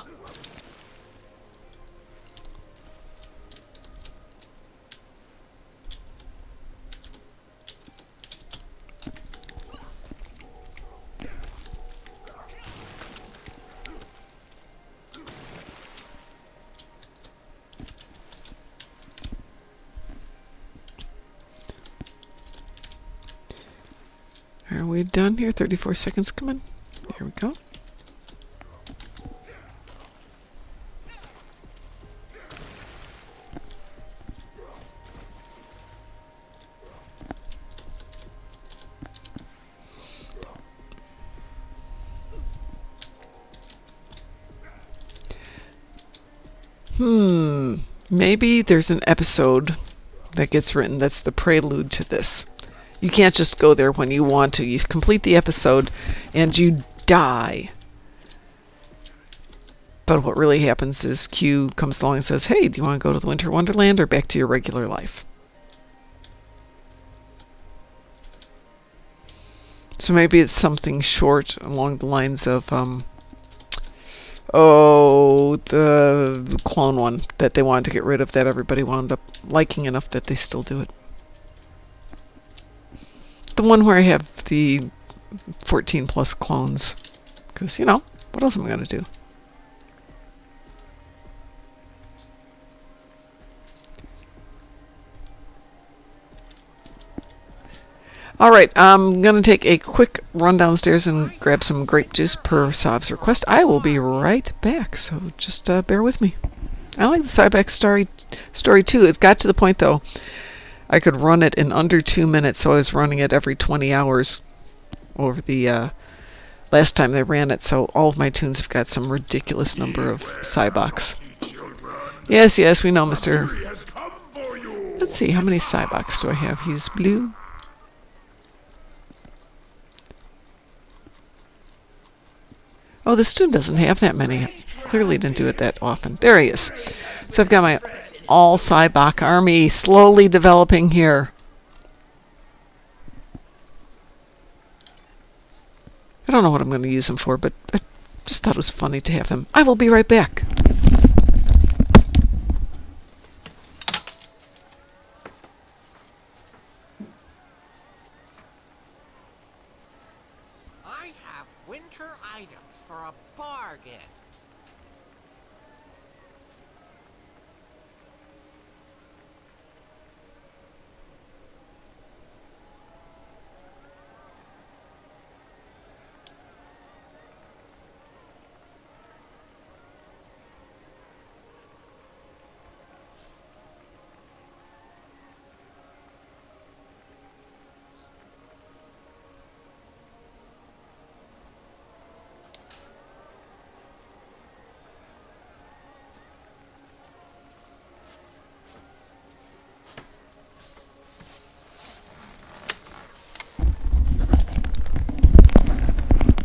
Speaker 1: Are we done here? 34 seconds coming. Here we go. Maybe there's an episode that gets written that's the prelude to this. You can't just go there when you want to. You complete the episode and you die. But what really happens is Q comes along and says, hey, do you want to go to the Winter Wonderland or back to your regular life? So maybe it's something short along the lines of, the clone one that they wanted to get rid of that everybody wound up liking enough that they still do it. The one where I have the 14 plus clones. Because, you know, what else am I going to do? Alright, I'm going to take a quick run downstairs and grab some grape juice per Sav's request. I will be right back, so just bear with me. I like the Cybex story too. It's got to the point, though, I could run it in under 2 minutes, so I was running it every 20 hours over the last time they ran it, so all of my tunes have got some ridiculous number of Cybox. Yes, yes, we know, Mr. Let's see, how many Cybox do I have? He's blue. Oh, this student doesn't have that many. Clearly didn't do it that often. There he is. So I've got my all Cybok army slowly developing here. I don't know what I'm going to use them for, but I just thought it was funny to have them. I will be right back.
Speaker 5: I have winter items for a bargain.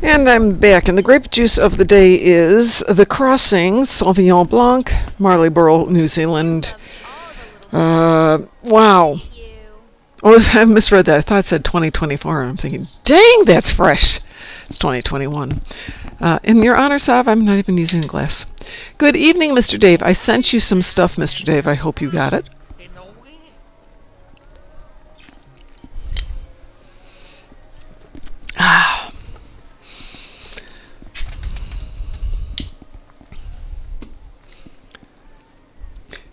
Speaker 1: And I'm back, and the grape juice of the day is The Crossing, Sauvignon Blanc, Marlborough, New Zealand. Wow. Oh, I misread that. I thought it said 2024, and I'm thinking, dang, that's fresh. It's 2021. In your honor, Sav, I'm not even using a glass. Good evening, Mr. Dave. I sent you some stuff, Mr. Dave. I hope you got it.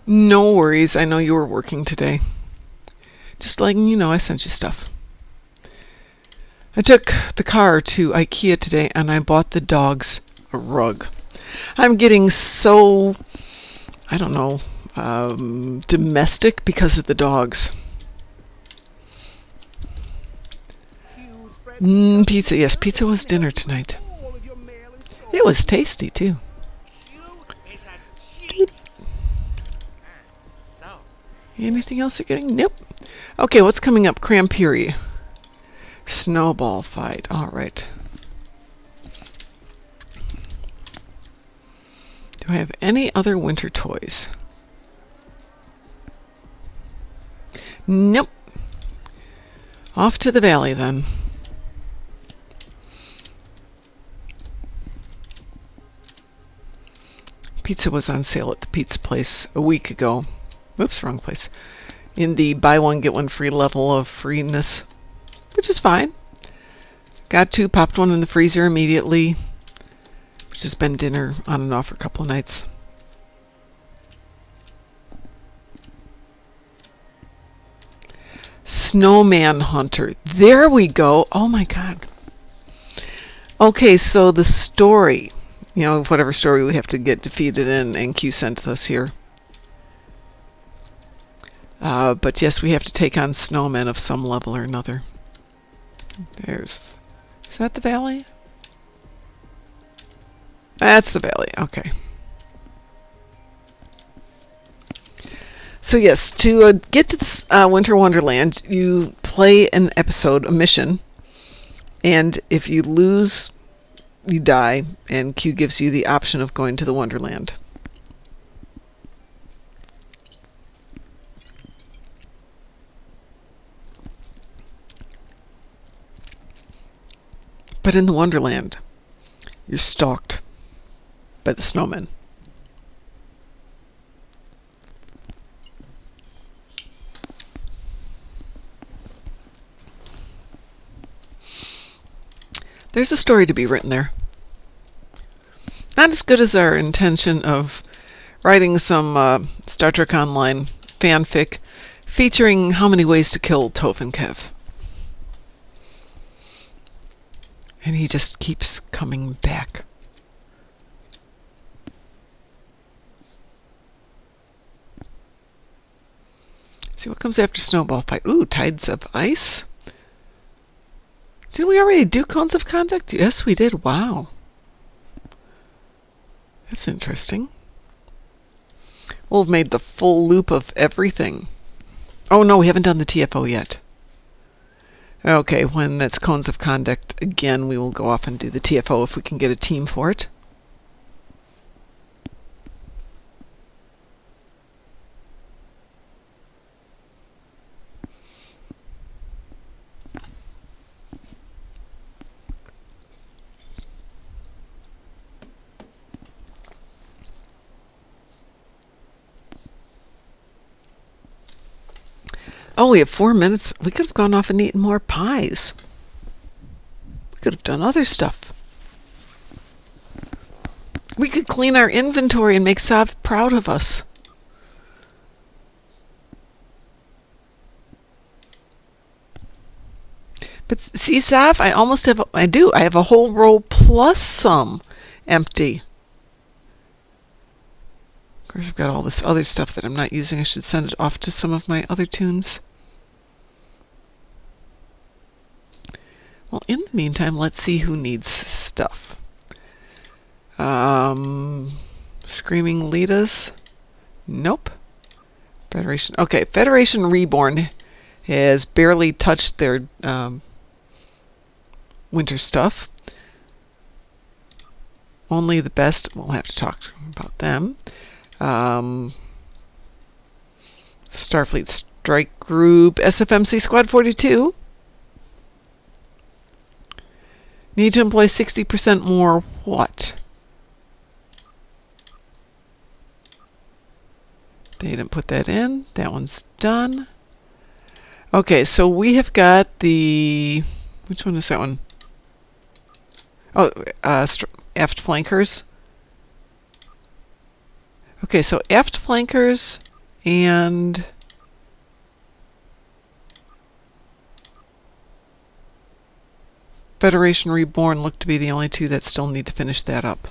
Speaker 1: No worries. I know you were working today. Just letting you know I sent you stuff. I took the car to IKEA today and I bought the dogs a rug. I'm getting so, I don't know, domestic because of the dogs. Pizza. Yes, pizza was dinner tonight. It was tasty too. Anything else you're getting? Nope. Okay, what's coming up? Crampiri. Snowball fight. All right. Do I have any other winter toys? Nope. Off to the valley then. Pizza was on sale at the pizza place a week ago. Oops, wrong place. In the buy one get one free level of freeness, which is fine. Got two, popped one in the freezer immediately. Which has been dinner on and off for a couple of nights. Snowman Hunter. There we go. Oh my god. Okay, so the story. You know, whatever story we have to get defeated in, and Q sent us here. But yes, we have to take on snowmen of some level or another. Is that the valley? That's the valley, okay. So yes, to get to this Winter Wonderland, you play an episode, a mission, and if you lose, you die, and Q gives you the option of going to the Wonderland. But in the Wonderland, you're stalked by the snowmen. There's a story to be written there. Not as good as our intention of writing some Star Trek Online fanfic featuring how many ways to kill Toph and Kev. And he just keeps coming back. See what comes after Snowball Fight. Ooh, Tides of Ice. Didn't we already do Cones of Conduct? Yes, we did. Wow. That's interesting. We'll have made the full loop of everything. Oh no, we haven't done the TFO yet. Okay, when that's Cones of Conduct again, we will go off and do the TFO if we can get a team for it. Oh, we have 4 minutes. We could have gone off and eaten more pies. We could have done other stuff. We could clean our inventory and make Sav proud of us. But see, Sav, I have a whole row plus some empty. Of course, I've got all this other stuff that I'm not using. I should send it off to some of my other tunes. Well, in the meantime, let's see who needs stuff. Screaming Litas? Nope. Federation. Okay, Federation Reborn has barely touched their winter stuff. Only the best. We'll have to talk about them. Starfleet Strike Group, SFMC Squad 42. Need to employ 60% more what? They didn't put that in. That one's done. Okay, so we have got the... Which one is that one? Oh, aft flankers. Okay, so aft flankers and... Federation Reborn look to be the only two that still need to finish that up.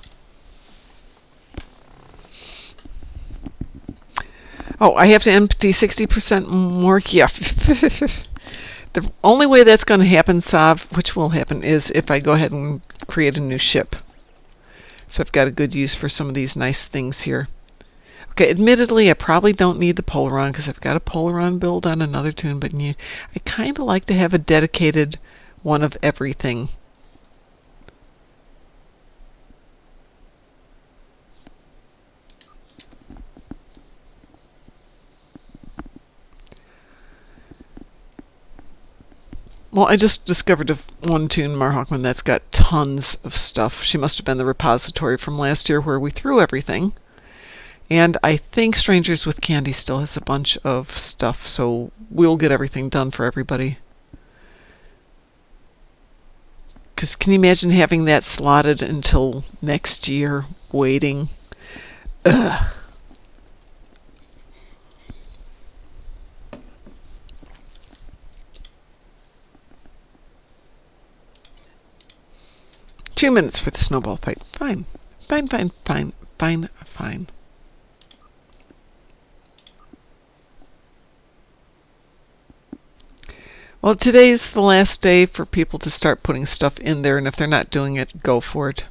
Speaker 1: Oh, I have to empty 60% more. Yeah. The only way that's going to happen, Sav, which will happen, is if I go ahead and create a new ship. So I've got a good use for some of these nice things here. Okay, admittedly, I probably don't need the Polaron because I've got a Polaron build on another tune, but I kind of like to have a dedicated one of everything. Well, I just discovered one toon, Marhawkman, that's got tons of stuff. She must have been the repository from last year where we threw everything. And I think Strangers with Candy still has a bunch of stuff, so we'll get everything done for everybody. Because can you imagine having that slotted until next year, waiting? Ugh. Two minutes for the snowball fight. Fine. Fine, fine, fine, fine, fine. Well, today's the last day for people to start putting stuff in there, and if they're not doing it, go for it.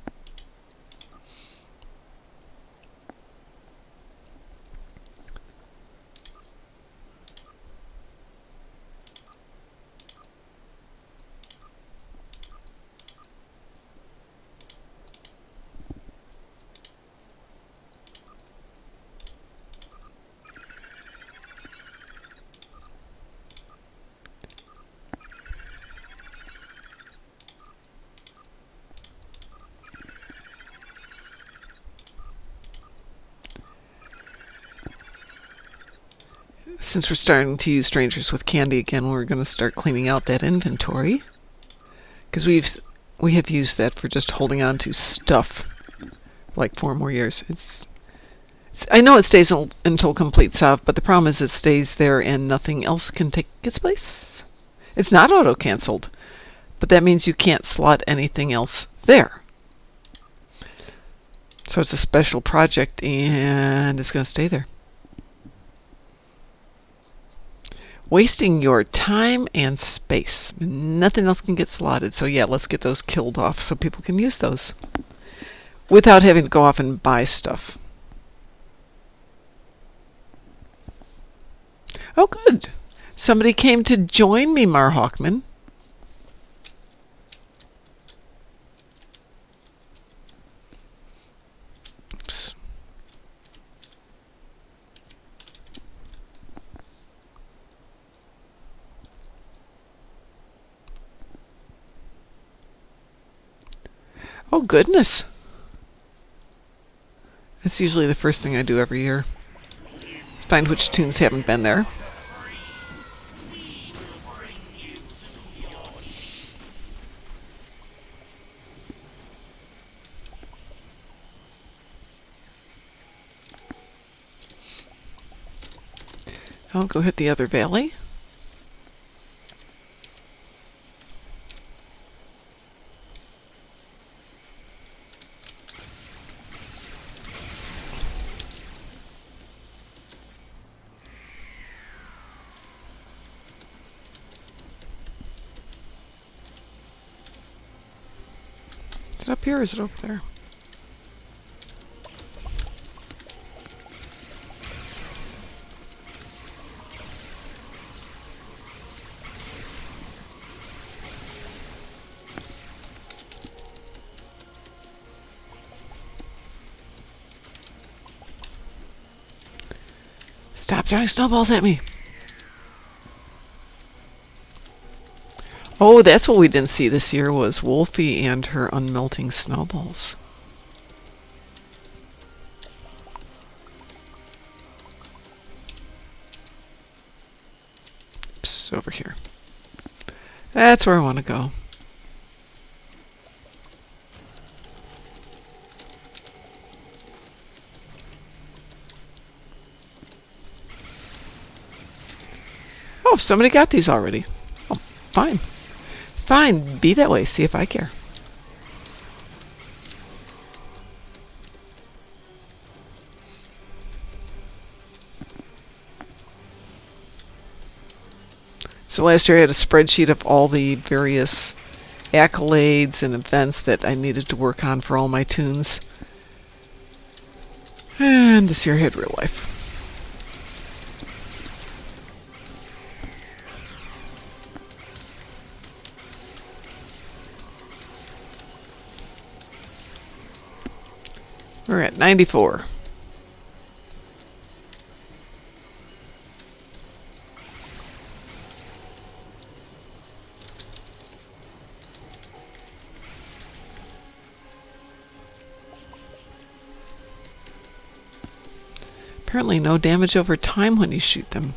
Speaker 1: Since we're starting to use Strangers with Candy again, we're going to start cleaning out that inventory. Because we have used that for just holding on to stuff like 4 more years. I know it stays until complete salve, but the problem is it stays there and nothing else can take its place. It's not auto-cancelled, but that means you can't slot anything else there. So it's a special project and it's going to stay there. Wasting your time and space. Nothing else can get slotted. So yeah, let's get those killed off so people can use those without having to go off and buy stuff. Oh, good. Somebody came to join me, Marhawkman. Oops. Oh, goodness. That's usually the first thing I do every year. Let's find which tunes haven't been there. I'll go hit the other valley. Is it up here or is it over there? Stop throwing snowballs at me. Oh, that's what we didn't see this year was Wolfie and her unmelting snowballs. Oops, over here. That's where I want to go. Oh, somebody got these already. Oh, fine. Fine, be that way. See if I care. So last year I had a spreadsheet of all the various accolades and events that I needed to work on for all my tunes. And this year I had real life. We're at 94. Apparently no damage over time when you shoot them.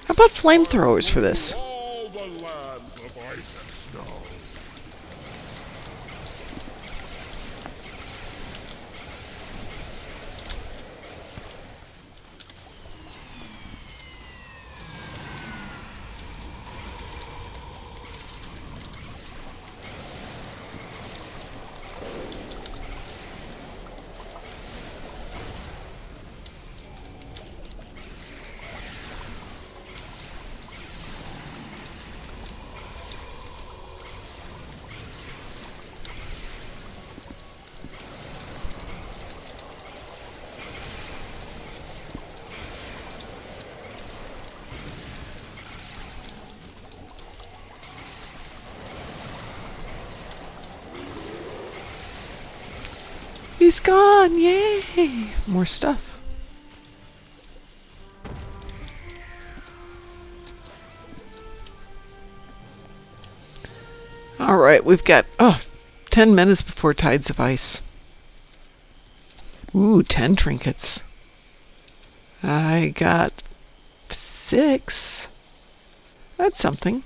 Speaker 1: How about flamethrowers for this?
Speaker 2: All the lands of ice and snow.
Speaker 1: He's gone! Yay! More stuff. Alright, we've got 10 minutes before Tides of Ice. Ooh, 10 trinkets. I got 6. That's something.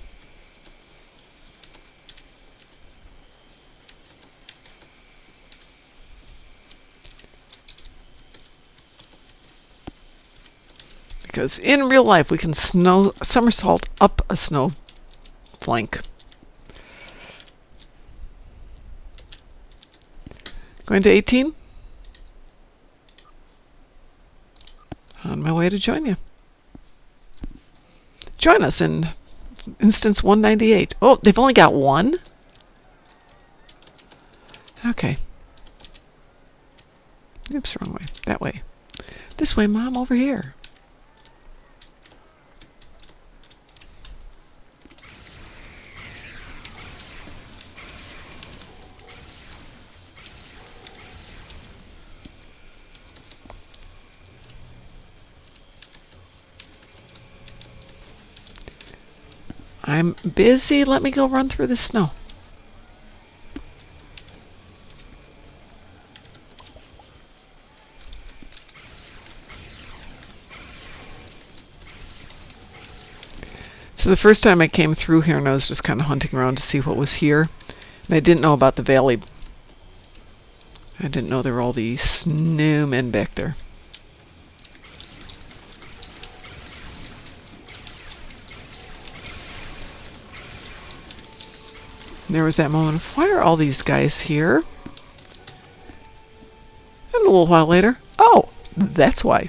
Speaker 1: Because in real life, we can somersault up a snow flank. Going to 18? On my way to join you. Join us in instance 198. Oh, they've only got one? Okay. Oops, wrong way. That way. This way, Mom, over here. I'm busy. Let me go run through the snow. So the first time I came through here and I was just kind of hunting around to see what was here. And I didn't know about the valley. I didn't know there were all these snowmen back there. There was that moment of, why are all these guys here? And a little while later, oh, that's why.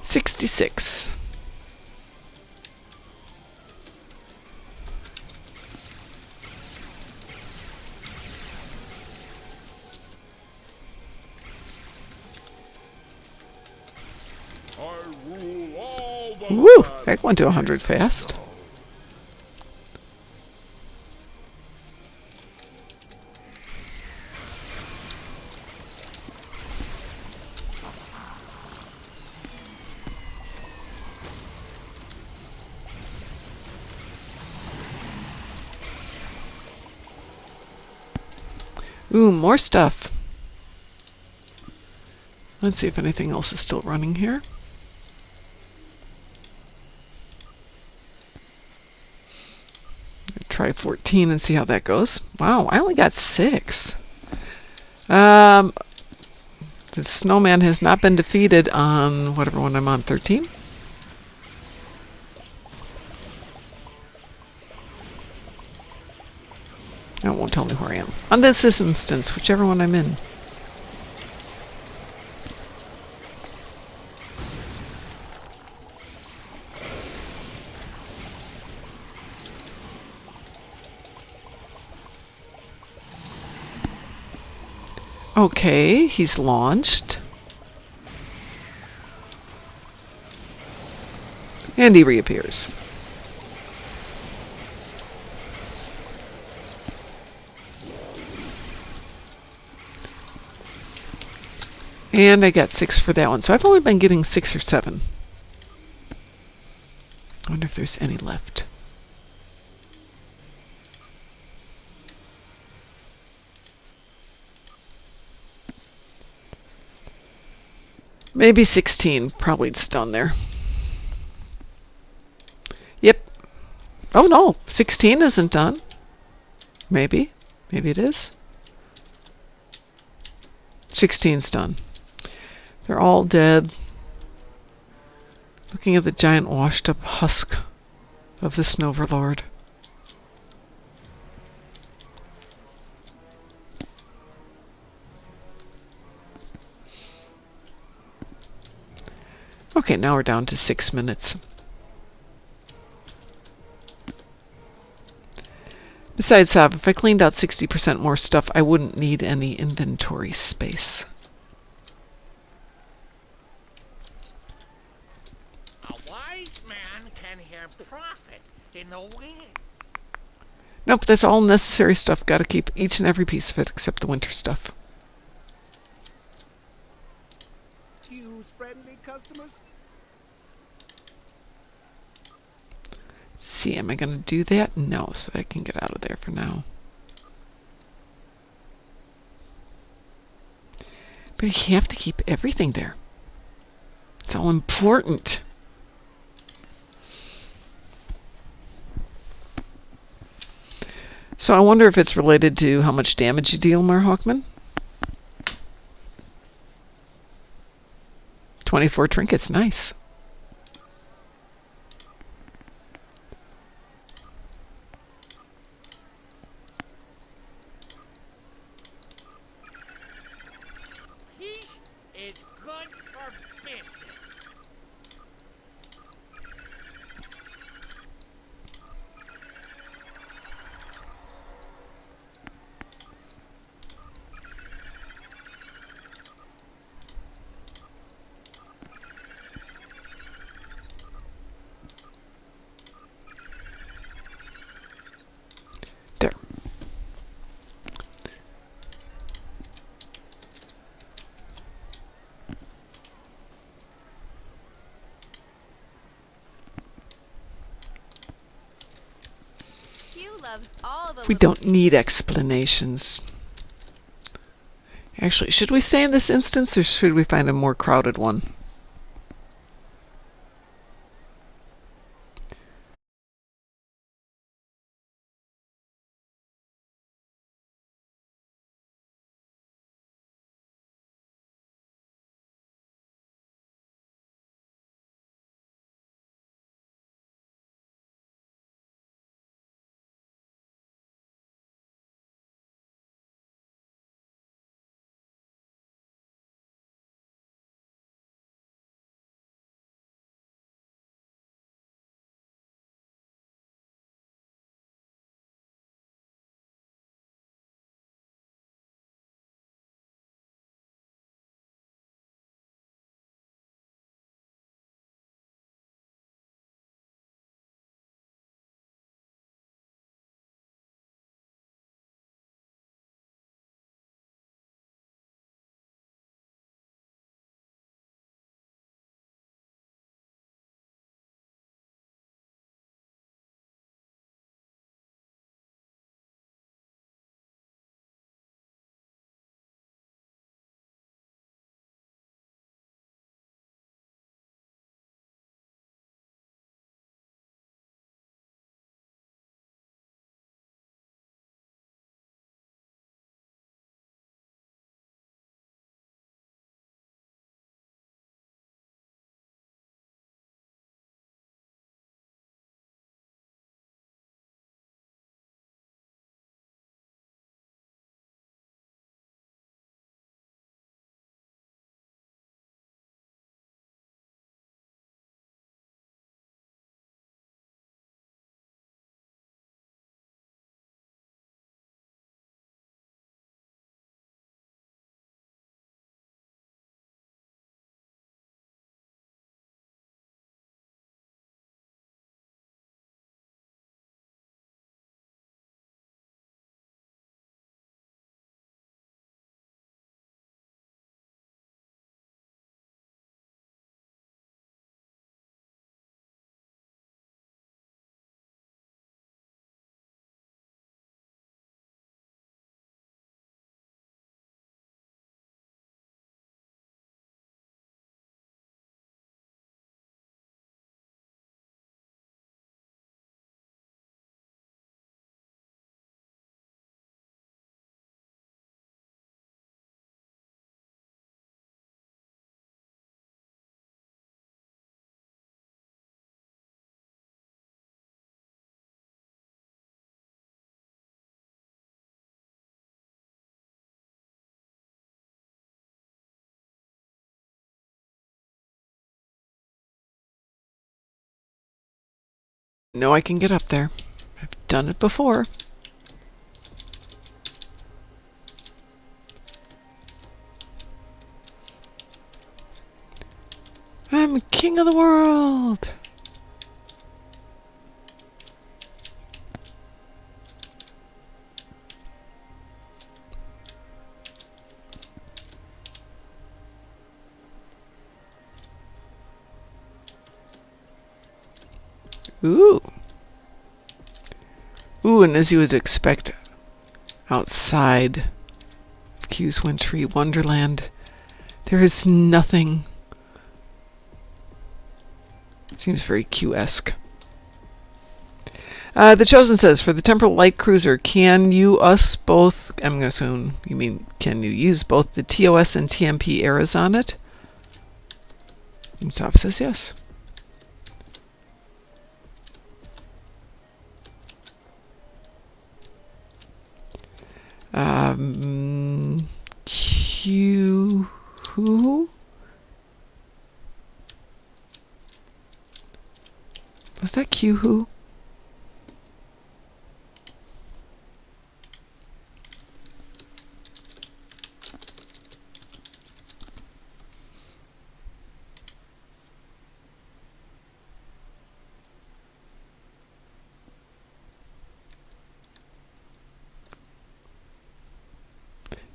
Speaker 1: $66. Woo! That went to 100 fast. Ooh, more stuff. Let's see if anything else is still running here. Try 14 and see how that goes. Wow, I only got 6. The snowman has not been defeated on whatever one I'm on, 13? It won't tell me where I am. On this instance, whichever one I'm in. Okay, he's launched. And he reappears. And I got 6 for that one. So I've only been getting 6 or 7. I wonder if there's any left. Maybe 16. Probably it's done there. Yep. Oh no, 16 isn't done. Maybe. Maybe it is. 16's done. They're all dead. Looking at the giant washed up husk of the Snoverlord. Okay, now we're down to 6 minutes. Besides, if I cleaned out 60% more stuff, I wouldn't need any inventory space.
Speaker 5: A wise man can hear profit in the wind.
Speaker 1: Nope, that's all necessary stuff. Gotta keep each and every piece of it except the winter stuff.
Speaker 2: Use-friendly customers?
Speaker 1: See, am I going to do that? No, so I can get out of there for now. But you have to keep everything there. It's all important. So I wonder if it's related to how much damage you deal, Mar Hawkman. 24 trinkets, nice.
Speaker 5: Peace is good for business.
Speaker 1: There. We don't need explanations. Actually, should we stay in this instance or should we find a more crowded one? know I can get up there. I've done it before. I'm king of the world. Ooh. Ooh, and as you would expect, outside Q's wintry Wonderland, there is nothing. Seems very Q-esque. The Chosen says, for the Temporal Light Cruiser, can you us both... I'm going to assume you mean, can you use both the TOS and TMP eras on it? Soft says yes. Q... Who? Was that Q who?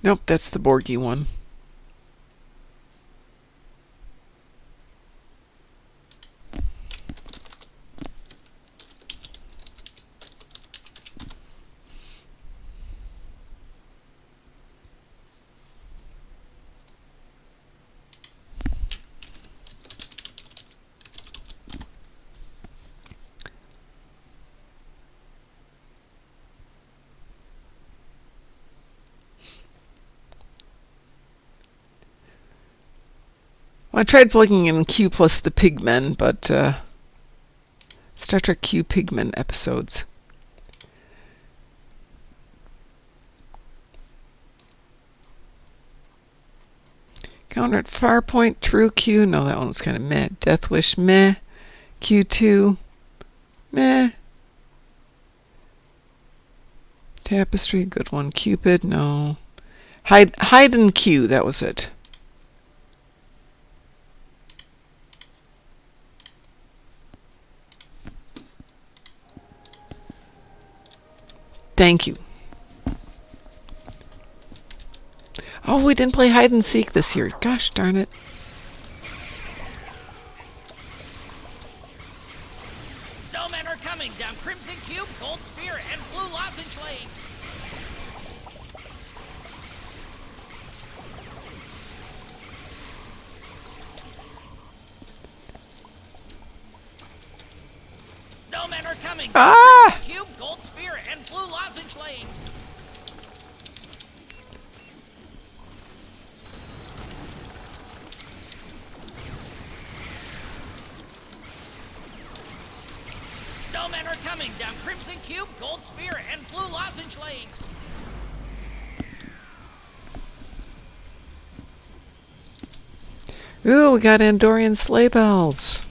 Speaker 1: Nope, that's the Borgie one. I tried plugging in Q plus the Pigmen, but Star Trek Q Pigmen episodes. Counter at Farpoint, True Q. No, that one was kind of meh. Death Wish, meh. Q2, meh. Tapestry, good one. Cupid, no. Hide and Q, that was it. Thank you. Oh, we didn't play hide and seek this year. Gosh darn it.
Speaker 5: Snowmen are coming down Crimson Cube, Gold Sphere, and Blue Lozenge Lanes. Snowmen are coming down Crimson Cube, Gold Sphere, and Blue Lozenge Lanes. Snowmen are coming down Crimson Cube, Gold Sphere, and Blue Lozenge Lanes.
Speaker 1: Ooh, we got Andorian sleigh bells.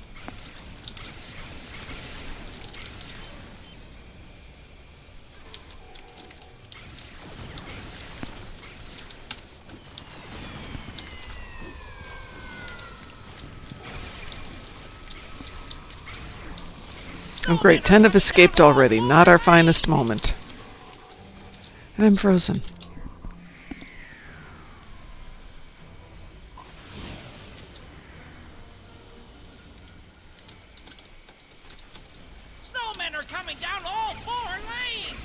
Speaker 1: Oh great, 10 have escaped already. Not our finest moment. And I'm frozen.
Speaker 5: Snowmen are coming down all 4 lanes.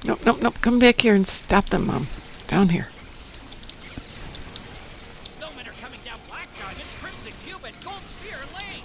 Speaker 1: Nope, nope, nope. Come back here and stop them, Mom. Down here.
Speaker 5: Snowmen are coming down Black Diamond, Crimson Cube, and Gold Sphere Lane.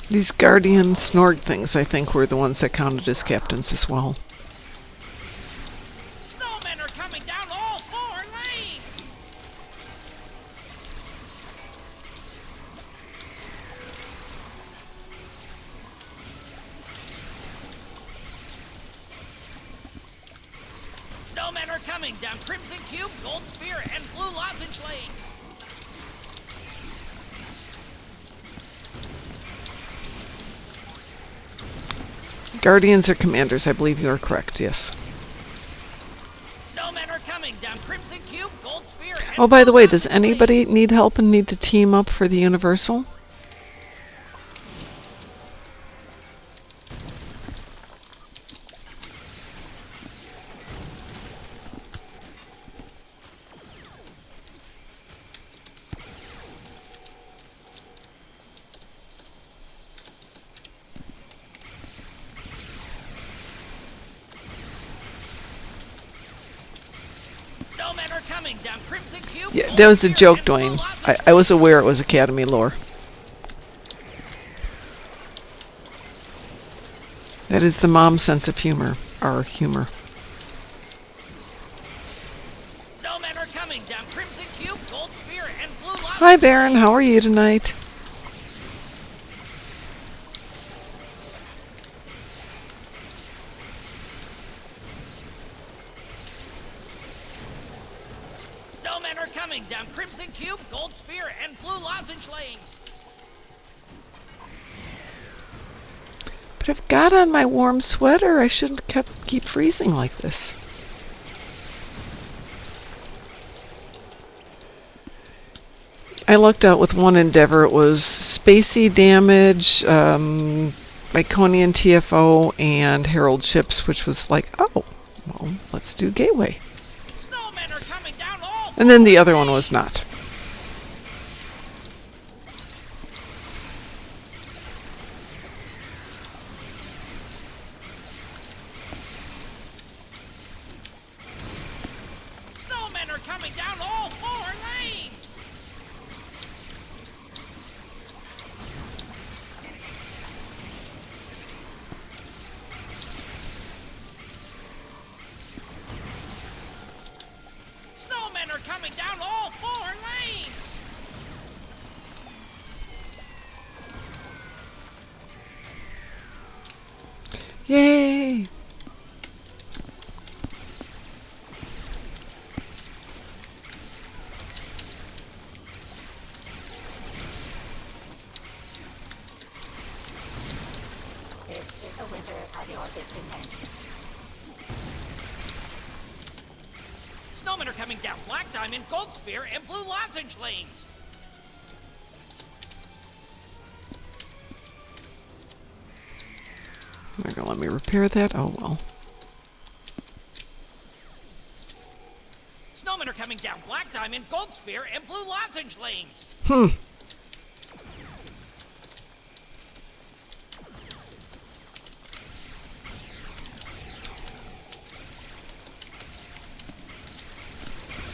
Speaker 1: These Guardian Snorg things, I think, were the ones that counted as captains as well.
Speaker 5: Snowmen coming down all 4 lanes! Snowmen are coming down Crimson Cube, Gold Sphere, and Blue Lozenge lanes!
Speaker 1: Guardians or commanders, I believe you are correct, yes.
Speaker 5: Snowmen are coming down Crimson Cube, Gold Sphere, and
Speaker 1: Oh, by the
Speaker 5: Blue
Speaker 1: way, does
Speaker 5: Lozenge
Speaker 1: anybody
Speaker 5: lanes.
Speaker 1: need help and need to team up for the Universal?
Speaker 5: Snowmen are coming down Crimson Cube.
Speaker 1: Yeah,
Speaker 5: Gold
Speaker 1: that was a
Speaker 5: Sphere,
Speaker 1: joke,
Speaker 5: and Blue
Speaker 1: Dwayne.
Speaker 5: Lozenge
Speaker 1: I was
Speaker 5: lanes.
Speaker 1: aware it was Academy lore. That is the mom's sense of humor. Our humor.
Speaker 5: Snowmen are coming down Crimson Cube, Gold Sphere, and Blue Lozenge
Speaker 1: Hi, Baron.
Speaker 5: lanes.
Speaker 1: How are you tonight?
Speaker 5: Snowmen are coming down Crimson Cube, Gold Sphere, and Blue Lozenge lanes.
Speaker 1: But I've got on my warm sweater. I shouldn't keep freezing like this. I lucked out with one endeavor. It was Spacey Damage, Iconian TFO, and Herald Ships, which was like, oh, well, let's do Gateway.
Speaker 5: Snowmen are coming down all
Speaker 1: And then the other one was not.
Speaker 5: Snowmen are coming down all 4 lanes. Snowmen are coming down all 4 lanes.
Speaker 1: Yay!
Speaker 6: This is the winter of your discontent.
Speaker 5: Snowmen are coming down Black Diamond, Gold Sphere, and Blue Lozenge lanes.
Speaker 1: They're gonna let me repair that? Oh well.
Speaker 5: Snowmen are coming down Black Diamond, Gold Sphere, and Blue Lozenge lanes.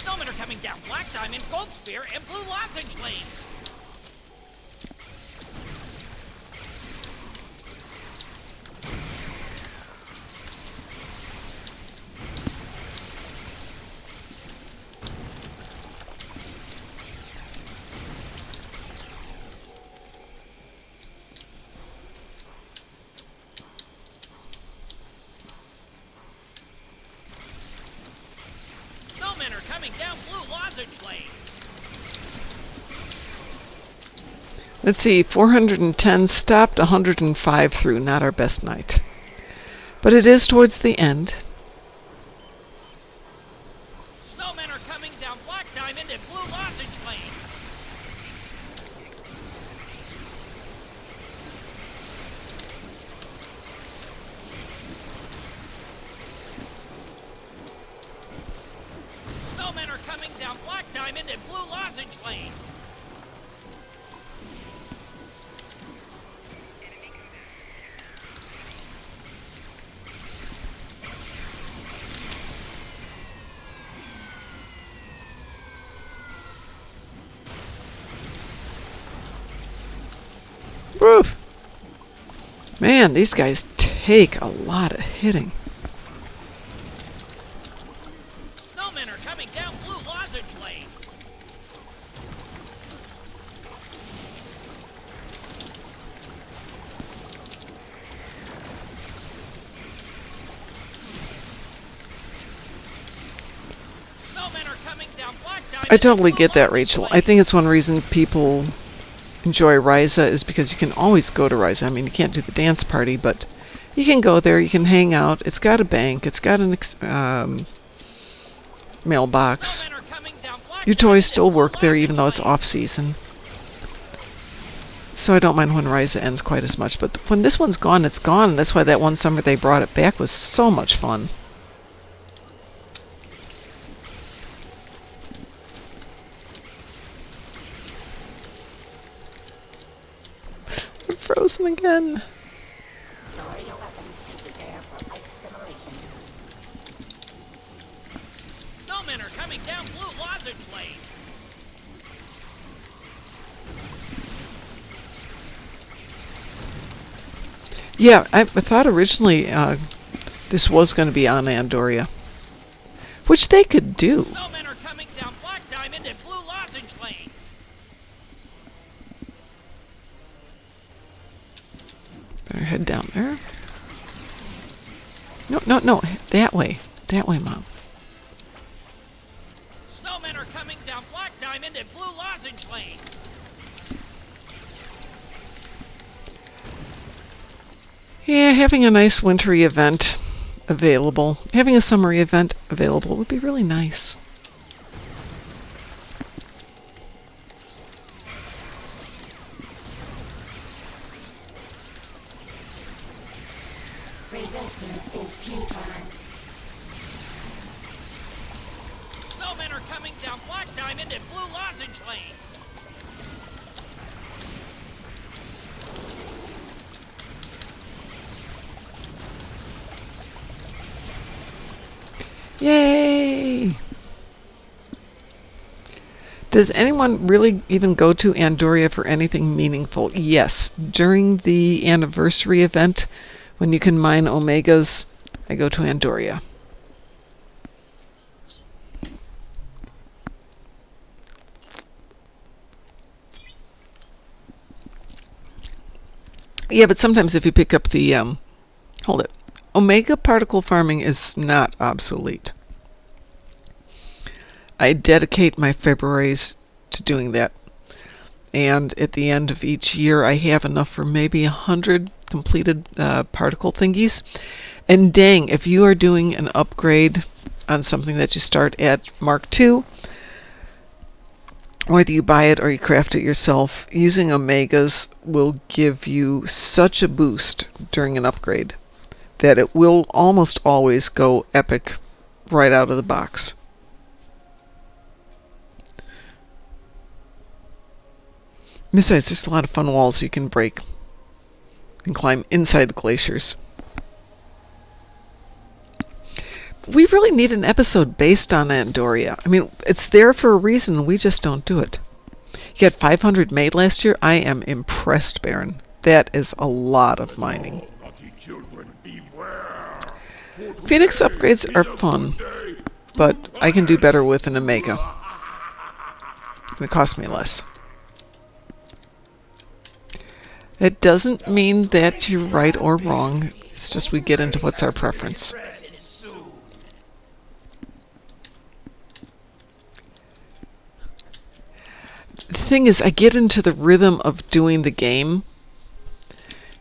Speaker 5: Snowmen are coming down Black Diamond, Gold Sphere, and Blue Lozenge lanes. Snowmen are coming down Blue Lozenge lane.
Speaker 1: Let's see, 410 stopped, 105 through. Not our best night. But it is towards the end.
Speaker 5: Snowmen are coming down Black Diamond and Blue Lozenge lane. Snowmen are coming down Black Diamond and Blue Lozenge lanes.
Speaker 1: Woo! Man, these guys take a lot of hitting.
Speaker 5: Snowmen Snowmen are coming down Blue Lozenge Lane. Snowmen are coming down Black Diamond.
Speaker 1: I totally
Speaker 5: and
Speaker 1: get
Speaker 5: Blue
Speaker 1: that,
Speaker 5: Lozenge
Speaker 1: Rachel.
Speaker 5: Lane.
Speaker 1: I think it's one reason people enjoy Ryza is because you can always go to Ryza. I mean, you can't do the dance party, but you can go there, you can hang out. It's got a bank, it's got an mailbox.
Speaker 5: Snowmen are coming down Black
Speaker 1: Your
Speaker 5: Diamond
Speaker 1: toys
Speaker 5: and
Speaker 1: still
Speaker 5: Blue
Speaker 1: work there
Speaker 5: Lozenge
Speaker 1: even though it's
Speaker 5: Lane.
Speaker 1: off season. So I don't mind when Ryza ends quite as much. But when this one's gone, it's gone. And that's why that one summer they brought it back was so much fun. I'm frozen again.
Speaker 6: Lower your weapons and prepare for ice assimilation.
Speaker 5: Snowmen are coming down Blue Lozenge Lane.
Speaker 1: Yeah, I thought originally this was going to be on Andoria. Which they could do.
Speaker 5: Snowmen are coming down Black Diamond and Blue Lozenge Lanes.
Speaker 1: Better head down there. No, no, no. That way. That way, Mom.
Speaker 5: Snowmen are coming down Black Diamond and Blue Lozenge Lanes.
Speaker 1: Yeah, having a nice wintry event available, having a summery event available would be really nice.
Speaker 6: Resistance is futile.
Speaker 5: Snowmen are coming down Black Diamond and Blue Lozenge Lanes.
Speaker 1: Yay! Does anyone really even go to Andoria for anything meaningful? Yes. During the anniversary event, when you can mine Omegas, I go to Andoria. Yeah, but sometimes if you pick up the, hold it, Omega particle farming is not obsolete. I dedicate my Februaries to doing that. And at the end of each year, I have enough for maybe 100 completed particle thingies. And dang, if you are doing an upgrade on something that you start at Mark II, whether you buy it or you craft it yourself, using Omegas will give you such a boost during an upgrade that it will almost always go epic right out of the box. Besides, there's a lot of fun walls you can break and climb inside the glaciers. We really need an episode based on Andoria. I mean, it's there for a reason. We just don't do it. You got 500 made last year. I am impressed, Baron. That is a lot of mining.
Speaker 2: Naughty children, beware. For
Speaker 1: Phoenix
Speaker 2: today
Speaker 1: upgrades
Speaker 2: is
Speaker 1: are
Speaker 2: a good
Speaker 1: fun,
Speaker 2: day.
Speaker 1: but I can do better with an Omega. It costs me less. It doesn't mean that you're right or wrong. It's just we get into what's our preference. The thing is, I get into the rhythm of doing the game,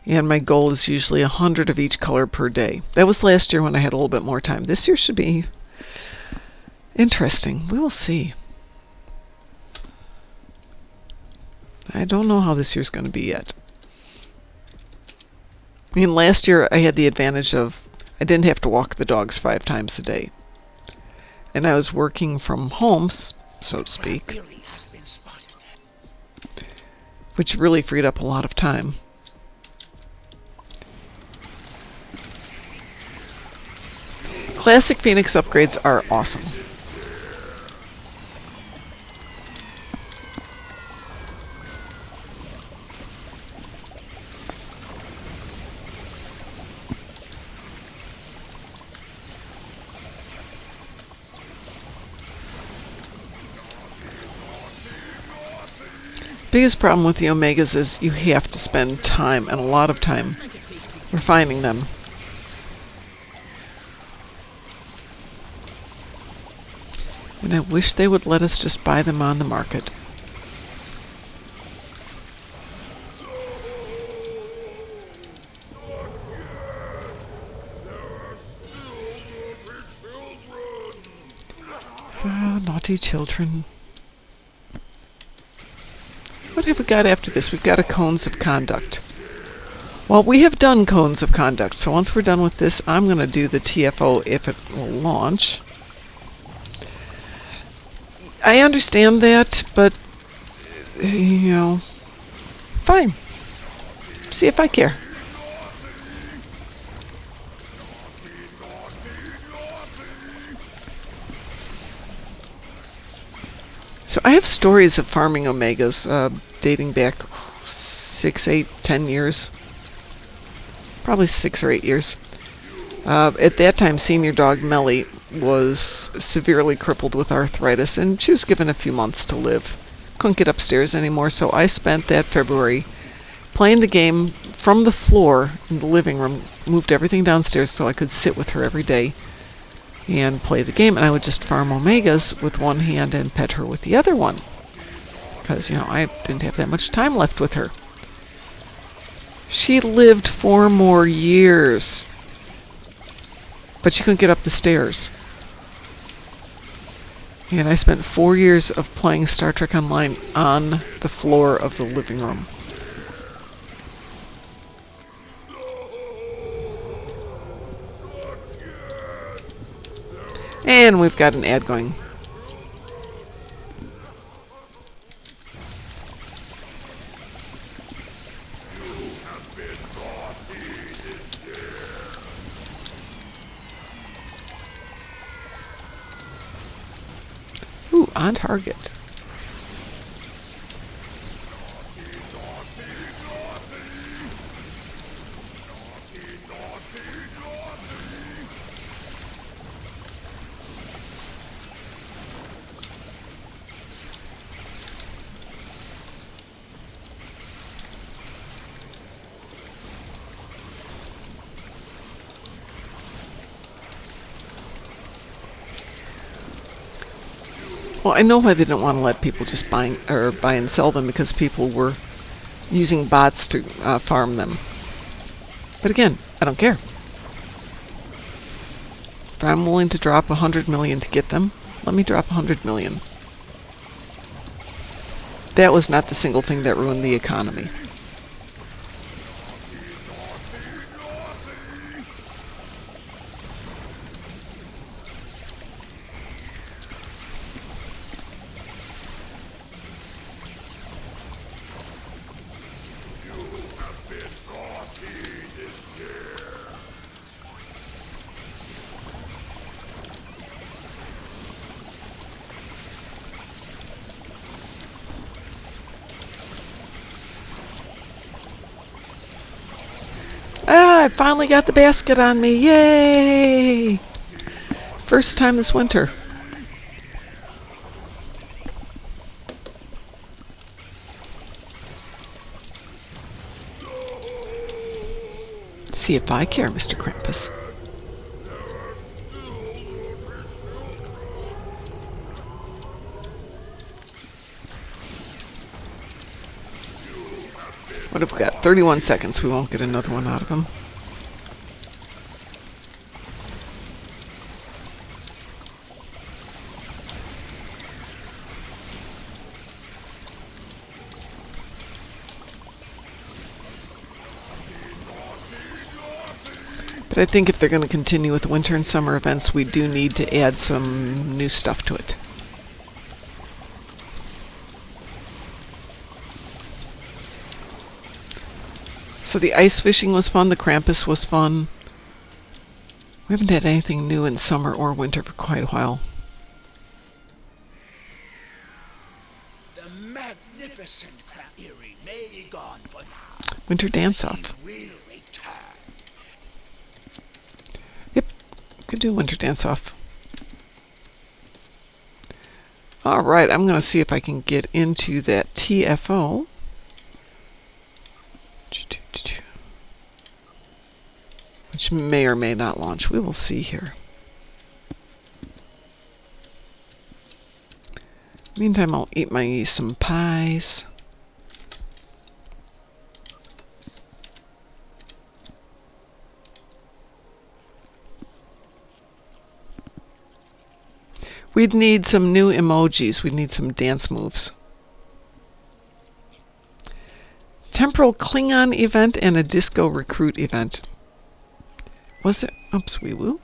Speaker 1: and my goal is usually 100 of each color per day. That was last year when I had a little bit more time. This year should be interesting. We will see. I don't know how this year's going to be yet. I mean, last year I had the advantage of I didn't have to walk the dogs 5 times a day. And I was working from home, so to speak, which really freed up a lot of time. Classic Phoenix upgrades are awesome. Biggest problem with the Omegas is you have to spend time, and a lot of time, refining them. And I wish they would let us just buy them on the market. Ah, naughty children. What have we got after this? We've got a Cones of Conduct. Well, we have done Cones of Conduct, so once we're done with this, I'm going to do the TFO if it will launch. I understand that, but, you know, fine. See if I care. So I have stories of farming Omegas dating back 6, 8, 10 years. Probably 6 or 8 years. At that time, senior dog Melly was severely crippled with arthritis, and she was given a few months to live. Couldn't get upstairs anymore, so I spent that February playing the game from the floor in the living room, moved everything downstairs so I could sit with her every day and play the game, and I would just farm Omegas with one hand and pet her with the other one. Because, you know, I didn't have that much time left with her. She lived 4 more years, but she couldn't get up the stairs. And I spent 4 years of playing Star Trek Online on the floor of the living room. And we've got an ad going. Ooh, on target. Well, I know why they didn't want to let people just buy and sell them, because people were using bots to farm them. But again, I don't care. If I'm willing to drop 100 million to get them, let me drop 100 million. That was not the single thing that ruined the economy. Ah, I finally got the basket on me. Yay! First time this winter. See if I care, Mr. Krampus. What have we got? 31 seconds. We won't get another one out of him. But I think if they're going to continue with winter and summer events, we do need to add some new stuff to it. So the ice fishing was fun, the Krampus was fun. We haven't had anything new in summer or winter for quite a while.
Speaker 2: The magnificent Eerie may be gone for now.
Speaker 1: Winter dance-off.
Speaker 2: Will return.
Speaker 1: Yep, could do winter dance-off. All right, I'm going to see if I can get into that TFO. Which may or may not launch. We will see here. Meantime, I'll eat some pies. We'd need some new emojis. We'd need some dance moves. Temporal Klingon event and a disco recruit event. Was there... Oops, wee woo.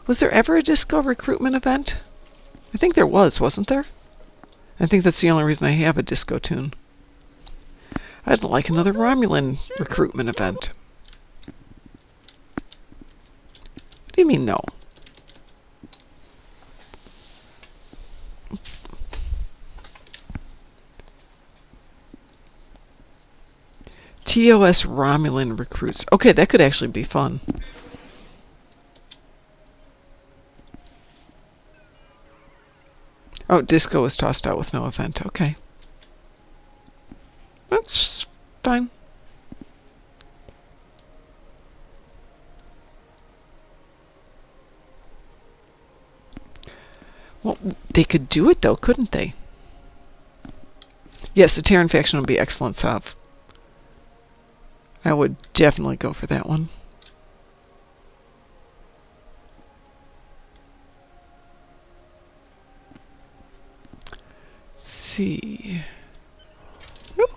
Speaker 1: Was there ever a disco recruitment event? I think there was, wasn't there? I think that's the only reason I have a disco tune. I'd like another Romulan recruitment event. What do you mean, no? TOS Romulan recruits. Okay, that could actually be fun. Oh, disco was tossed out with no event. Okay. That's fine. Well, they could do it though, couldn't they? Yes, the Terran faction would be excellent, Sav. I would definitely go for that one. Let's see. Oop.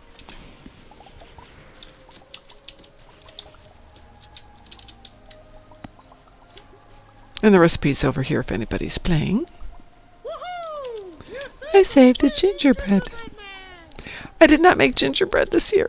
Speaker 1: And the recipe's over here if anybody's playing. I saved a gingerbread. I did not make gingerbread this year.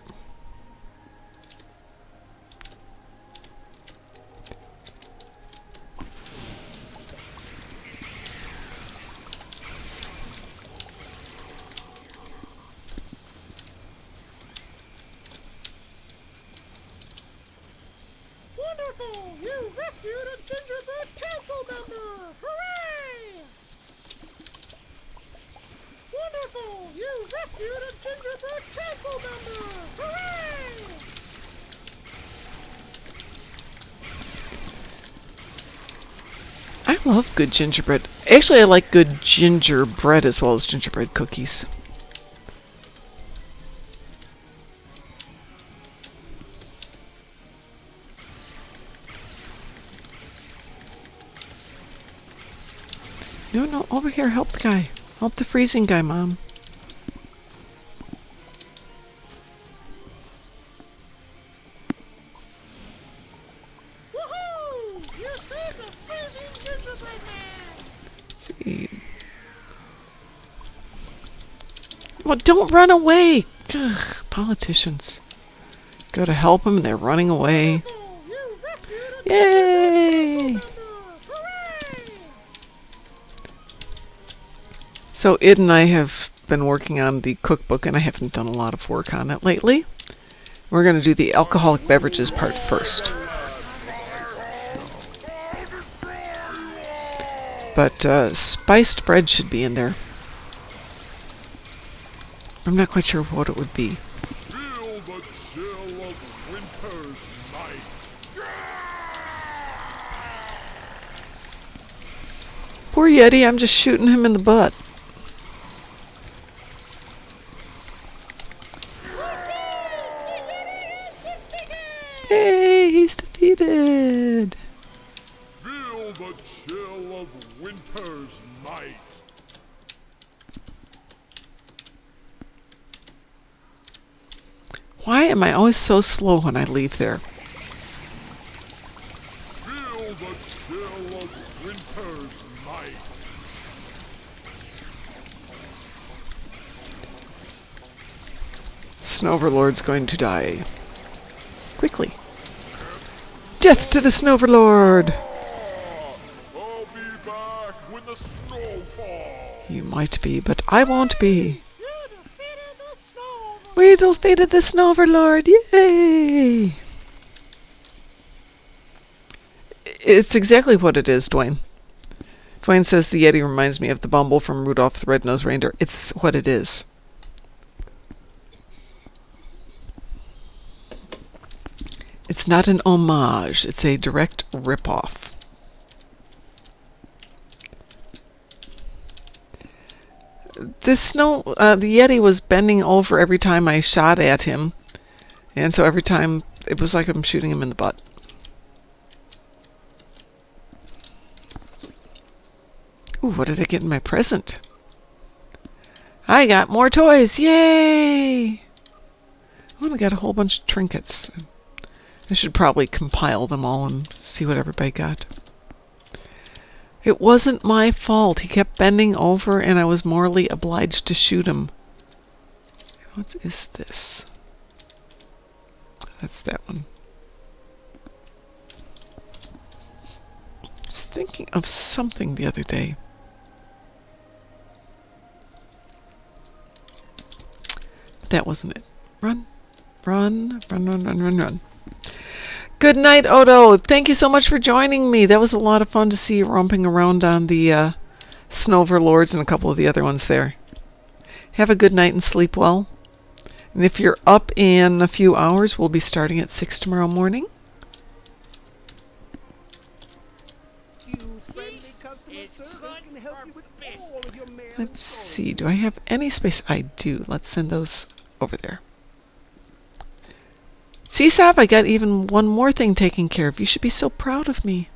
Speaker 7: Wonderful! You rescued a gingerbread council member! Hooray! Wonderful! You rescued a gingerbread council member! Hooray!
Speaker 1: I love good gingerbread. Actually, I like good gingerbread as well as gingerbread cookies. No, over here. Help the guy. Help the freezing guy, Mom.
Speaker 7: Woohoo! You saved the freezing gingerbread man!
Speaker 1: See. Well, don't run away. Ugh, politicians. Go to help them and they're running away.
Speaker 7: Wonderful! You rescued a
Speaker 1: Yay!
Speaker 7: gingerbread council member! Hooray!
Speaker 1: So Id and I have been working on the cookbook, and I haven't done a lot of work on it lately. We're going to do the alcoholic beverages part first. But spiced bread should be in there. I'm not quite sure what it would be.
Speaker 2: Feel the chill of winter's night.
Speaker 1: Poor Yeti, I'm just shooting him in the butt. Hey, he's defeated.
Speaker 2: Feel the chill of winter's night.
Speaker 1: Why am I always so slow when I leave there?
Speaker 2: Feel the chill of winter's night.
Speaker 1: Snoverlord's going to die. Quickly. Death to the Snoverlord!
Speaker 2: I'll be back when the snow falls.
Speaker 1: You might be, but I won't be.
Speaker 7: You defeated the snow!
Speaker 1: We defeated the Snoverlord! Yay! It's exactly what it is, Dwayne. Dwayne says the Yeti reminds me of the Bumble from Rudolph the Red-Nosed Reindeer. It's what it is. It's not an homage. It's a direct ripoff. The Yeti was bending over every time I shot at him. And so every time, it was like I'm shooting him in the butt. Ooh, what did I get in my present? I got more toys! Yay! Oh, I got a whole bunch of trinkets. I should probably compile them all and see what everybody got. It wasn't my fault. He kept bending over and I was morally obliged to shoot him. What is this? That's that one. I was thinking of something the other day. But that wasn't it. Run. Run, run, run, run, run, run. Good night, Odo. Thank you so much for joining me. That was a lot of fun to see you romping around on the Snowverlords and a couple of the other ones there. Have a good night and sleep well. And if you're up in a few hours, we'll be starting at 6 tomorrow morning. Let's see. Do I have any space? I do. Let's send those over there. CSAP, I got even one more thing taken care of. You should be so proud of me.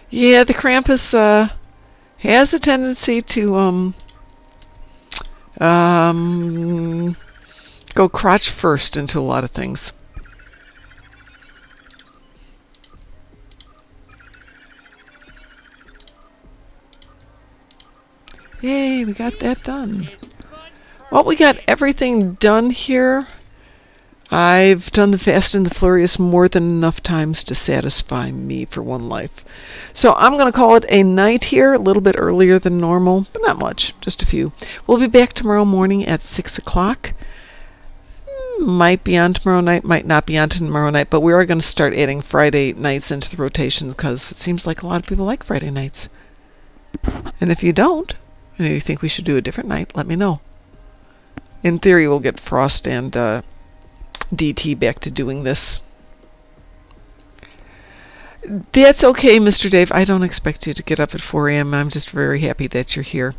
Speaker 1: Yeah, the Krampus has a tendency to go crotch first into a lot of things. Yay, we got that done. Well, we got everything done here. I've done the Fast and the Furious more than enough times to satisfy me for one life. So I'm going to call it a night here, a little bit earlier than normal, but not much, just a few. We'll be back tomorrow morning at 6 o'clock. Might be on tomorrow night, might not be on tomorrow night, but we are going to start adding Friday nights into the rotation because it seems like a lot of people like Friday nights. And if you don't, and you think we should do a different night, let me know. In theory, we'll get Frost and DT back to doing this. That's okay, Mr. Dave. I don't expect you to get up at 4 a.m. I'm just very happy that you're here.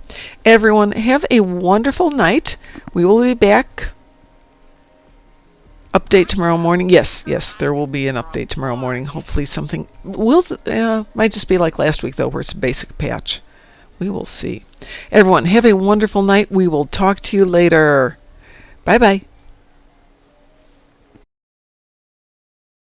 Speaker 1: Everyone, have a wonderful night. We will be back. Update tomorrow morning. Yes, there will be an update tomorrow morning. Hopefully something will might just be like last week, though, where it's a basic patch. We will see. Everyone, have a wonderful night. We will talk to you later. Bye-bye.